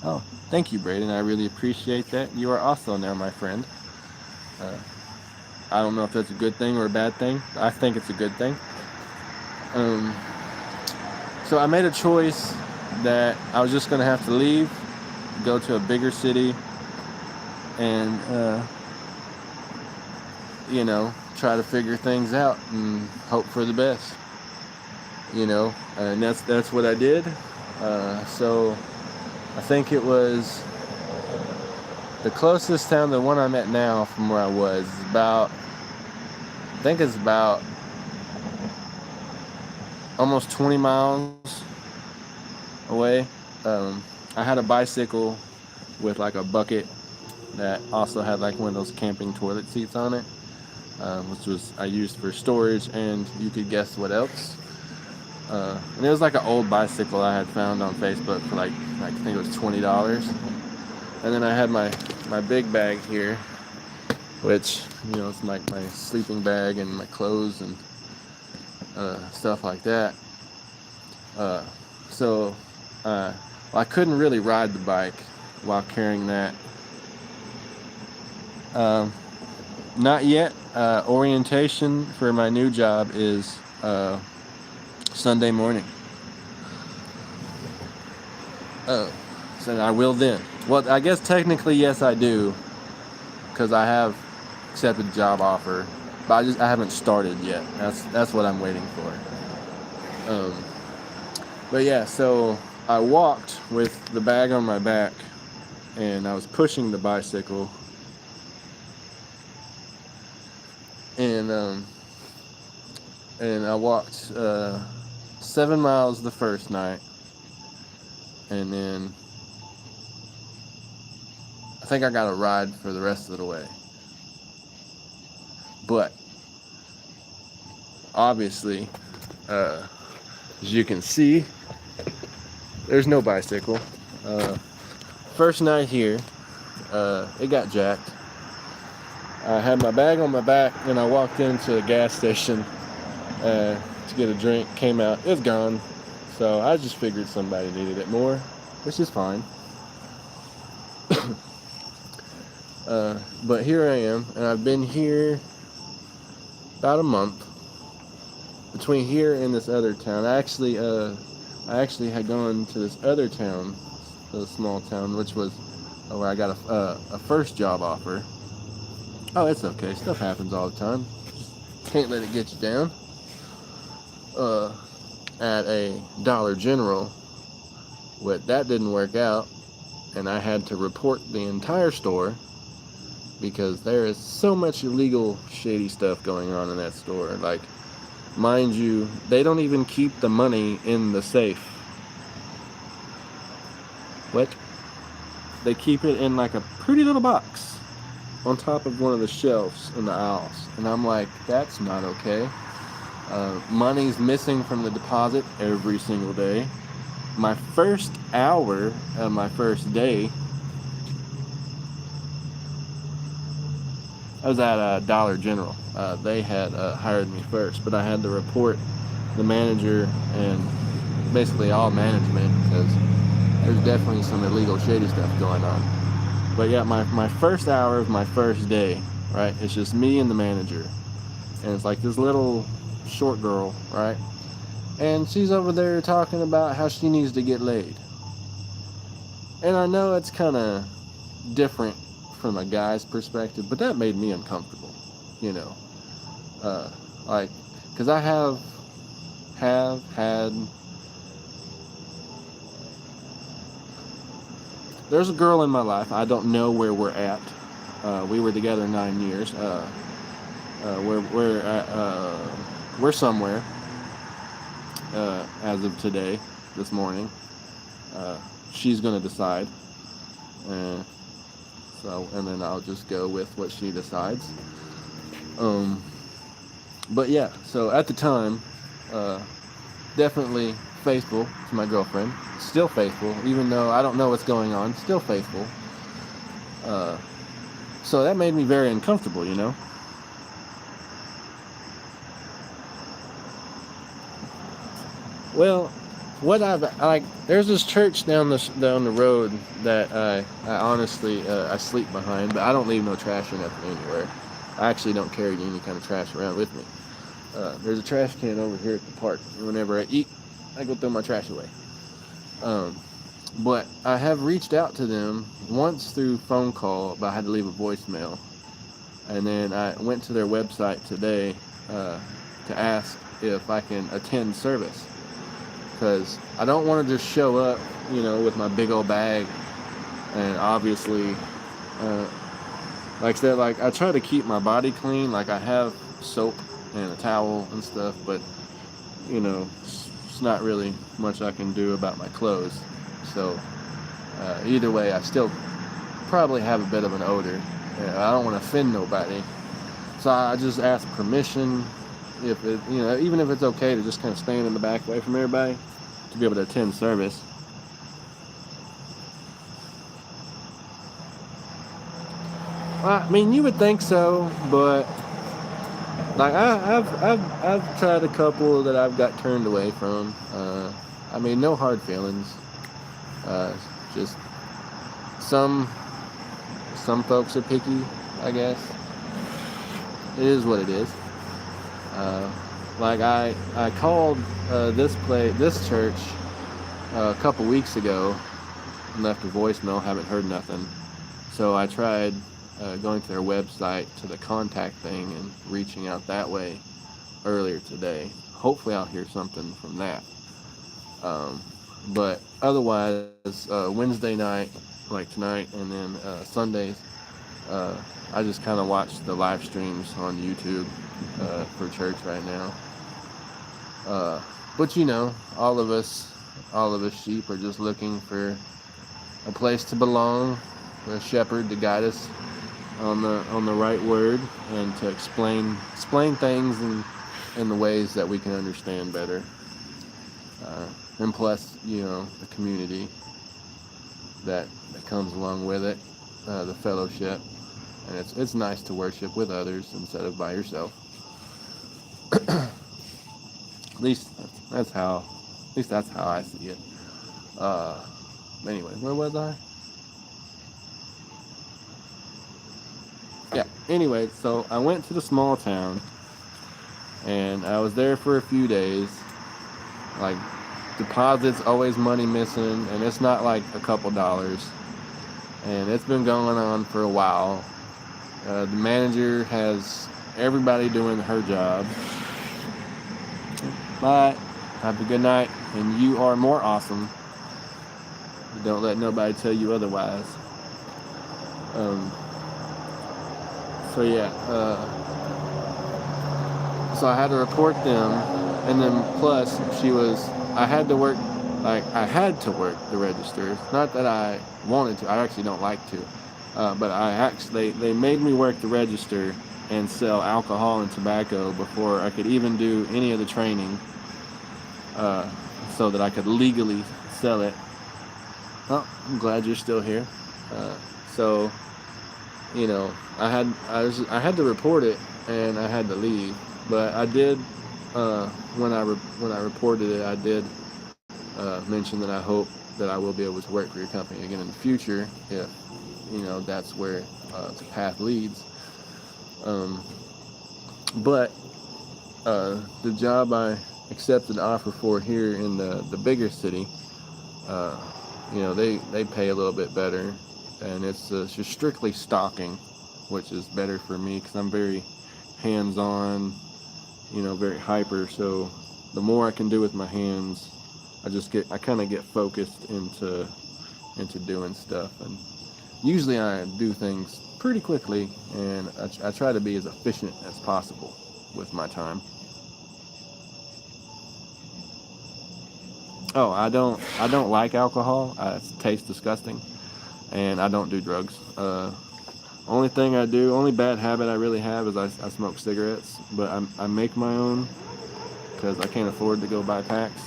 Oh, thank you, Braden. I really appreciate that. You are also now my friend. I don't know if that's a good thing or a bad thing. I think it's a good thing. So I made a choice that I was just going to have to leave, go to a bigger city, and, try to figure things out and hope for the best. And that's what I did. So I think it was the closest town, the one I'm at now from where I was, is about almost 20 miles away. I had a bicycle with like a bucket that also had like one of those camping toilet seats on it, which I used for storage, and you could guess what else. And it was like an old bicycle I had found on Facebook for like I think it was $20. And then I had my big bag here, which it's like my sleeping bag and my clothes and stuff like that. So I couldn't really ride the bike while carrying that. Not yet. Orientation for my new job is Sunday morning. So I will then. Well, I guess technically yes, I do, because I have accepted a job offer, but I haven't started yet. That's what I'm waiting for. But yeah, so I walked with the bag on my back, and I was pushing the bicycle, and I walked 7 miles the first night, and then I think I got a ride for the rest of the way. But obviously, as you can see, there's no bicycle. First night here, it got jacked. I had my bag on my back, and I walked into a gas station to get a drink. Came out, it was gone. So I just figured somebody needed it more, which is fine. But here I am, and I've been here about a month. Between here and this other town, I actually had gone to this other town, a small town, which was where I got a first job offer. Oh, it's okay. Stuff happens all the time. Can't let it get you down. At a Dollar General, but that didn't work out, and I had to report the entire store because there is so much illegal, shady stuff going on in that store. Like, mind you, they don't even keep the money in the safe. What? They keep it in like a pretty little box on top of one of the shelves in the aisles. And I'm like, that's not okay. Money's missing from the deposit every single day. My first hour of my first day, I was at Dollar General. They had hired me first, but I had to report the manager and basically all management because there's definitely some illegal, shady stuff going on. But yeah, my first hour of my first day, right, it's just me and the manager. And it's like this little short girl, right? And she's over there talking about how she needs to get laid. And I know it's kind of different from a guy's perspective, but that made me uncomfortable, you know. Like, because I have had... There's a girl in my life. I don't know where we're at. We were together 9 years. We're somewhere as of today, this morning. She's gonna decide, and then I'll just go with what she decides. But yeah, so at the time, definitely faithful to my girlfriend. Still faithful, even though I don't know what's going on. Still faithful. So that made me very uncomfortable, you know. Well, there's this church down the road that I honestly I sleep behind, but I don't leave no trash or nothing anywhere. I actually don't carry any kind of trash around with me. There's a trash can over here at the park. Whenever I eat, I go throw my trash away. But I have reached out to them once through phone call, but I had to leave a voicemail. And then I went to their website today to ask if I can attend service. Because I don't want to just show up, you know, with my big old bag. And obviously, like I said, like I try to keep my body clean. Like I have soap and a towel and stuff, but, you know, it's not really much I can do about my clothes. So either way, I still probably have a bit of an odor. I don't want to offend nobody. So I just ask permission, if it, you know, even if it's okay to just kind of stand in the back away from everybody to be able to attend service. I mean, you would think so, but like I've tried a couple that I've got turned away from. I mean, no hard feelings. Just some folks are picky, I guess. It is what it is. Like I called this church a couple weeks ago and left a voicemail. Haven't heard nothing. So I tried going to their website to the contact thing and reaching out that way earlier today. Hopefully I'll hear something from that. But otherwise, Wednesday night, like tonight, and then Sundays, I just kind of watch the live streams on YouTube for church right now. But you know, all of us sheep are just looking for a place to belong, a shepherd to guide us on the right word, and to explain things in the ways that we can understand better. And plus, you know, the community that comes along with it, the fellowship, and it's nice to worship with others instead of by yourself. At least that's how I see it. Anyway, where was I? Yeah. Anyway, so I went to the small town, and I was there for a few days. Like, deposits, always money missing, and it's not like a couple dollars. And it's been going on for a while. The manager has everybody doing her job. Bye. Have a good night. And you are more awesome. Don't let nobody tell you otherwise. So yeah, so I had to report them, and then plus I had to work, I had to work the registers. Not that I wanted to. I actually don't like to, but they made me work the register and sell alcohol and tobacco before I could even do any of the training, so that I could legally sell it. Oh, I'm glad you're still here. So, I had to report it, and I had to leave. But I did, when I reported it, I did mention that I hope that I will be able to work for your company again in the future if that's where the path leads. But the job I accepted the offer for here in the bigger city, they pay a little bit better, and it's just strictly stocking, which is better for me because I'm very hands-on, very hyper. So the more I can do with my hands, I kind of get focused into doing stuff, and usually I do things pretty quickly, and I try to be as efficient as possible with my time. Oh, I don't like alcohol. It tastes disgusting, and I don't do drugs. Only bad habit I really have is I smoke cigarettes, but I make my own because I can't afford to go buy packs.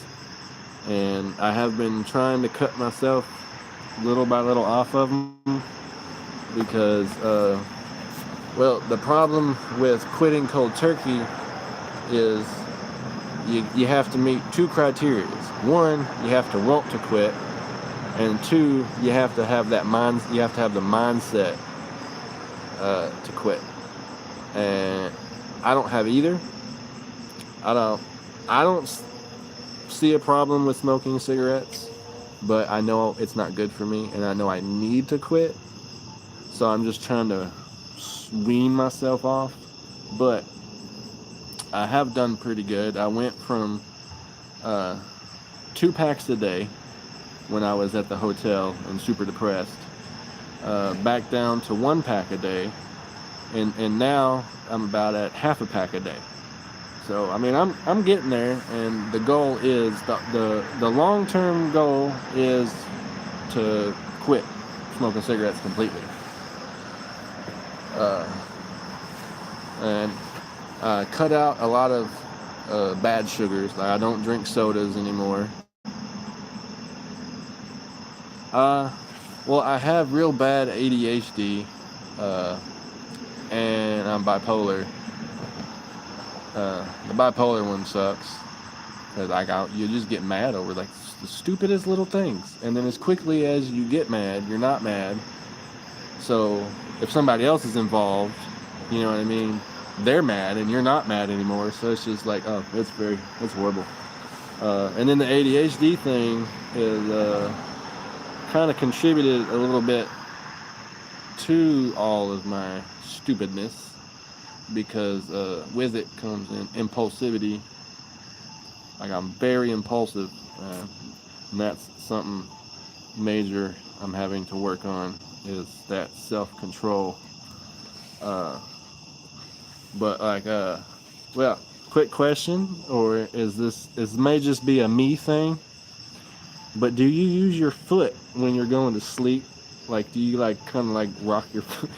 And I have been trying to cut myself little by little off of them because, the problem with quitting cold turkey is you have to meet two criteria. One, you have to want to quit, and two, you have to have the mindset to quit. And I don't have either. I don't see a problem with smoking cigarettes, but I know it's not good for me, and I know I need to quit. So I'm just trying to wean myself off. But I have done pretty good. I went from 2 packs a day when I was at the hotel and super depressed, back down to 1 pack a day, and now I'm about at half a pack a day. So I mean, I'm getting there, and the goal is the long-term goal is to quit smoking cigarettes completely, and cut out a lot of bad sugars. Like I don't drink sodas anymore. Well, I have real bad ADHD, and I'm bipolar. The bipolar one sucks, cause you just get mad over like the stupidest little things, and then as quickly as you get mad, you're not mad. So if somebody else is involved, you know what I mean, they're mad and you're not mad anymore. So it's just like, oh, it's horrible. And then the ADHD thing is kind of contributed a little bit to all of my stupidness, because with it comes in impulsivity. Like I'm very impulsive, and that's something major I'm having to work on, is that self-control. But quick question, or this may just be a me thing, but do you use your foot when you're going to sleep? Like, do you kind of rock your foot?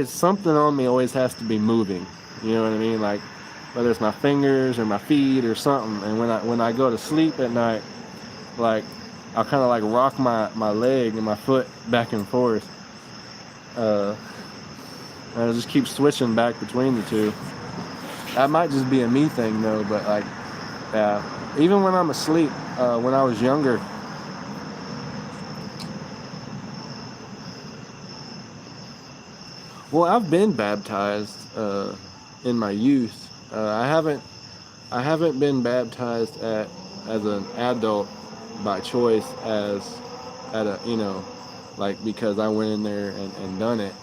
Something on me always has to be moving. You know what I mean? Like, whether it's my fingers or my feet or something. And when I go to sleep at night, like, I'll kind of rock my leg and my foot back and forth. And I'll just keep switching back between the two. That might just be a me thing though, but even when I'm asleep, when I was younger, well, I've been baptized in my youth. I haven't been baptized as an adult by choice, because I went in there and done it.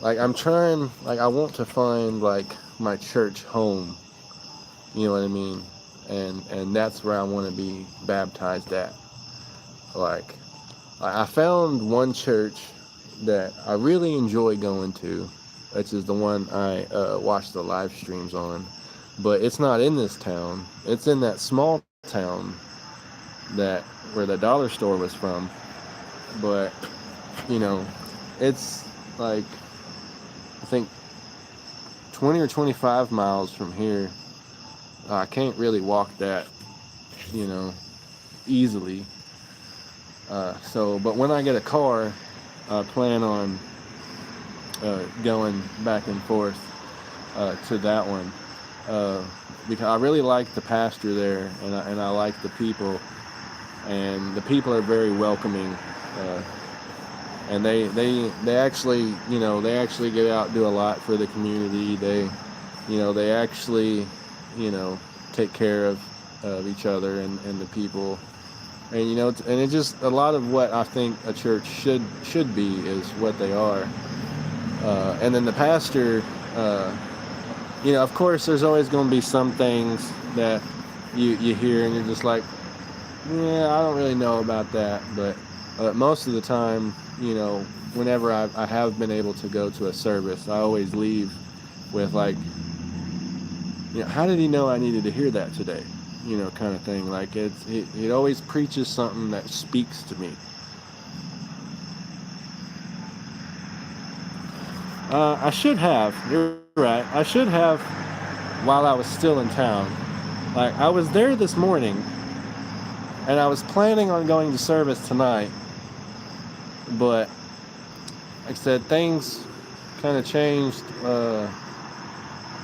I'm trying, I want to find my church home. You know what I mean? And that's where I want to be baptized at. I found one church that I really enjoy going to, which is the one I watch the live streams on. But it's not in this town. It's in that small town that where the dollar store was from. But it's like I think 20 or 25 miles from here. I can't really walk that, easily. But when I get a car, I plan on going back and forth to that one because I really like the pastor there, and I like the people, and the people are very welcoming, and they actually get out and do a lot for the community. They actually take care of each other and the people. And and it just a lot of what I think a church should be is what they are. And then the pastor, of course, there's always going to be some things that you hear and you're just like, yeah, I don't really know about that. But most of the time, whenever I have been able to go to a service, I always leave with like, how did he know I needed to hear that today? Kind of thing. Like it always preaches something that speaks to me. I should have. You're right. I should have while I was still in town. Like I was there this morning, and I was planning on going to service tonight, but like I said, things kind of changed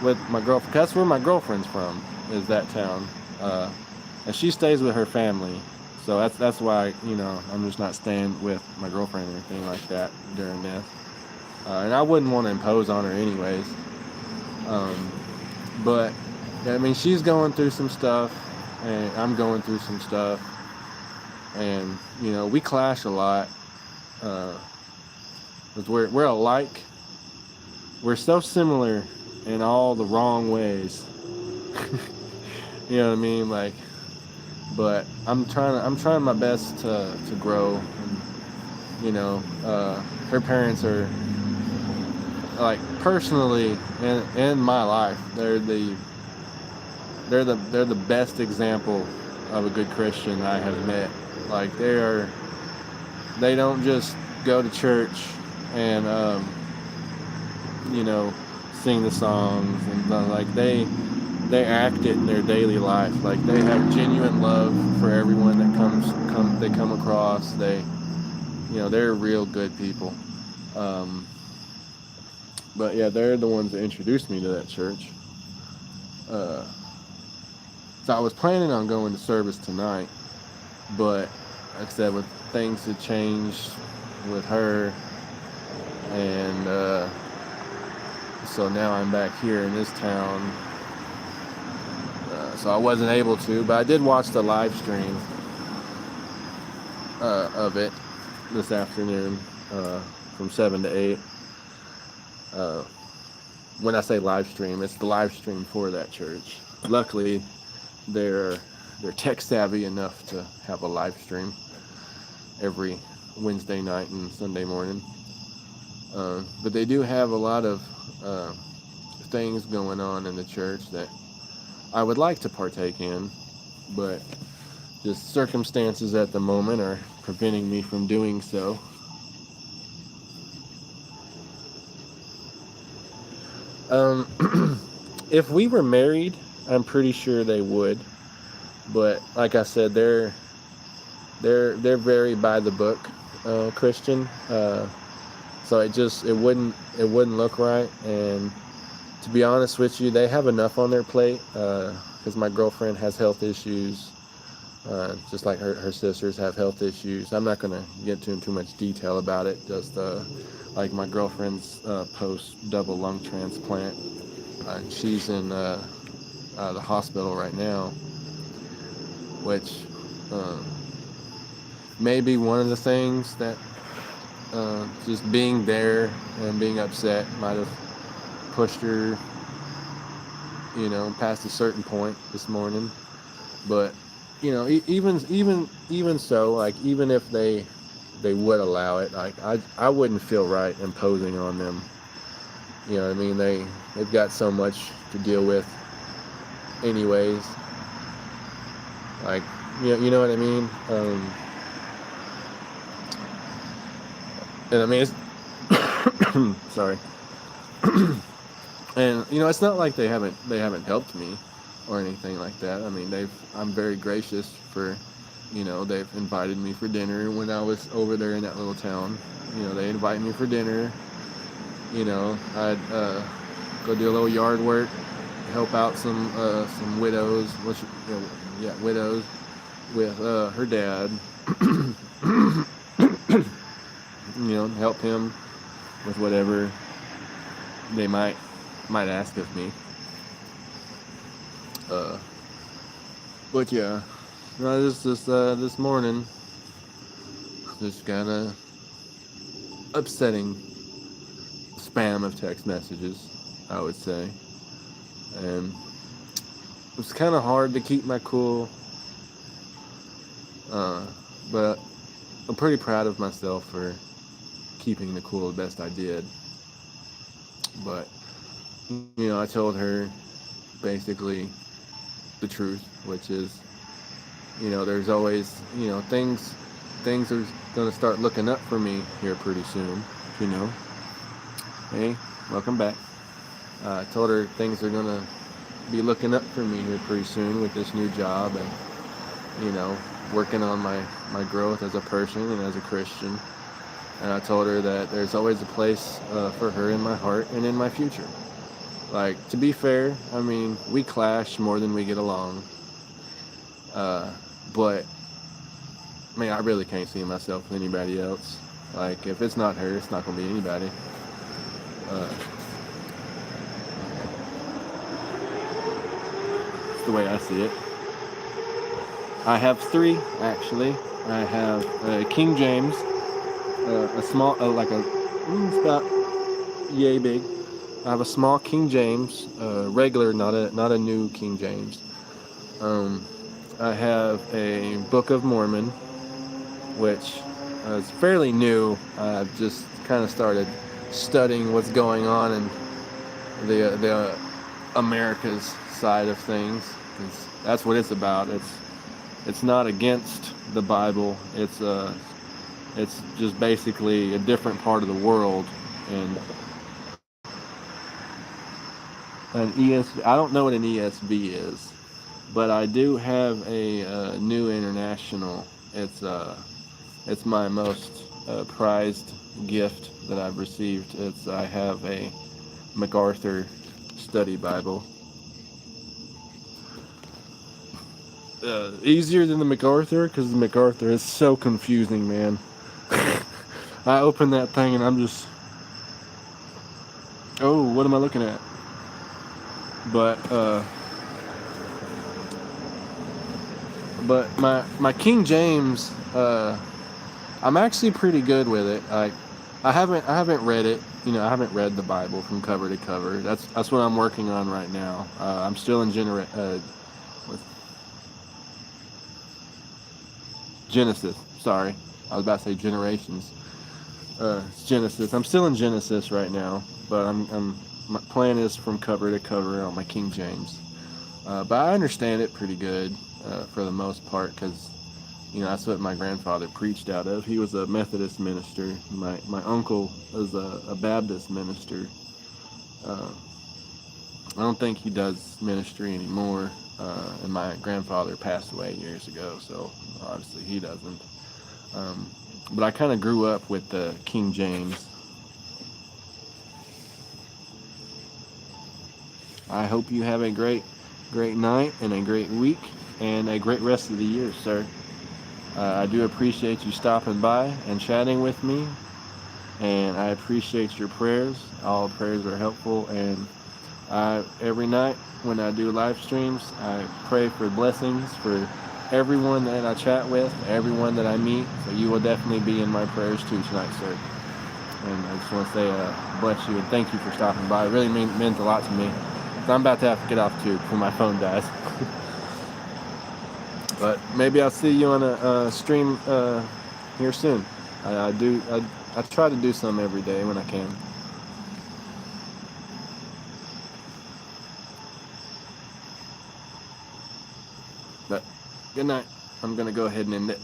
with my girlfriend. That's where my girlfriend's from. Is that town. And she stays with her family, so that's why I'm just not staying with my girlfriend or anything like that during this. And I wouldn't want to impose on her anyways. But I mean, she's going through some stuff, and I'm going through some stuff, and we clash a lot. Because we're alike. We're so similar in all the wrong ways. You know what I mean? Like, but I'm trying my best to grow. And, her parents are like personally in my life. They're the best example of a good Christian I have met. Like they don't just go to church and sing the songs and like they act it in their daily life. Like they have genuine love for everyone that they come across. They're real good people. But yeah, they're the ones that introduced me to that church. So I was planning on going to service tonight, but like I said, with things that changed with her, and so now I'm back here in this town. So I wasn't able to, but I did watch the live stream of it this afternoon from 7 to 8. When I say live stream, it's the live stream for that church. Luckily, they're tech savvy enough to have a live stream every Wednesday night and Sunday morning. But they do have a lot of things going on in the church that I would like to partake in, but just circumstances at the moment are preventing me from doing so. If we were married, I'm pretty sure they would, but like I said, they're very by the book Christian, so it wouldn't look right. And to be honest with you, they have enough on their plate because my girlfriend has health issues, just like her sisters have health issues. I'm not going to get into too much detail about it. Just like my girlfriend's post double lung transplant. She's in the hospital right now, which may be one of the things that just being there and being upset might have pushed her, past a certain point this morning. But even so, like even if they would allow it, like I wouldn't feel right imposing on them You know what I mean? They've got so much to deal with anyways. Like, you know what I mean? And I mean, it's sorry. And it's not like they haven't helped me or anything like that. I mean, I'm very gracious for, they've invited me for dinner when I was over there in that little town. They invite me for dinner. I'd go do a little yard work, help out some widows, widows with her dad. Help him with whatever they might ask of me. But yeah, this morning, just got a upsetting spam of text messages, I would say, and it's kind of hard to keep my cool. But I'm pretty proud of myself for keeping the cool the best I did. But I told her basically the truth, which is, there's always, things are gonna start looking up for me here pretty soon. Hey, welcome back. I told her things are gonna be looking up for me here pretty soon with this new job, and working on my growth as a person and as a Christian. And I told her that there's always a place for her in my heart and in my future. Like, to be fair, I mean, we clash more than we get along. But, I mean, I really can't see myself with anybody else. Like, if it's not her, it's not going to be anybody. It's the way I see it. I have 3, actually. I have King James, a small, it's about yay big. I have a small King James, regular, not a new King James. I have a Book of Mormon, which is fairly new. I've just kind of started studying what's going on in the America's side of things. That's what it's about. It's not against the Bible. It's just basically a different part of the world. And an ESV, I don't know what an ESV is, but I do have a New International. It's my most prized gift that I've received. I have a MacArthur study Bible. Easier than the MacArthur, because the MacArthur is so confusing, man. I open that thing and I'm just, oh, what am I looking at? But my King James, I'm actually pretty good with it. I haven't read it. I haven't read the Bible from cover to cover. That's what I'm working on right now. I'm still in Genesis. Sorry, I was about to say Generations. It's Genesis. I'm still in Genesis right now, but my plan is from cover to cover on my King James. But I understand it pretty good for the most part, because that's what my grandfather preached out of. He was a Methodist minister. My uncle was a Baptist minister. I don't think he does ministry anymore, and my grandfather passed away years ago, so obviously he doesn't. But I kind of grew up with the King James. I hope you have a great night and a great week and a great rest of the year, sir. I do appreciate you stopping by and chatting with me, and I appreciate your prayers. All prayers are helpful, and every night when I do live streams, I pray for blessings for everyone that I chat with, everyone that I meet. So you will definitely be in my prayers too tonight, sir. And I just want to say bless you and thank you for stopping by. It really meant a lot to me. I'm about to have to get off too before my phone dies. But maybe I'll see you on a stream here soon. I try to do some every day when I can. But good night. I'm gonna go ahead and end it.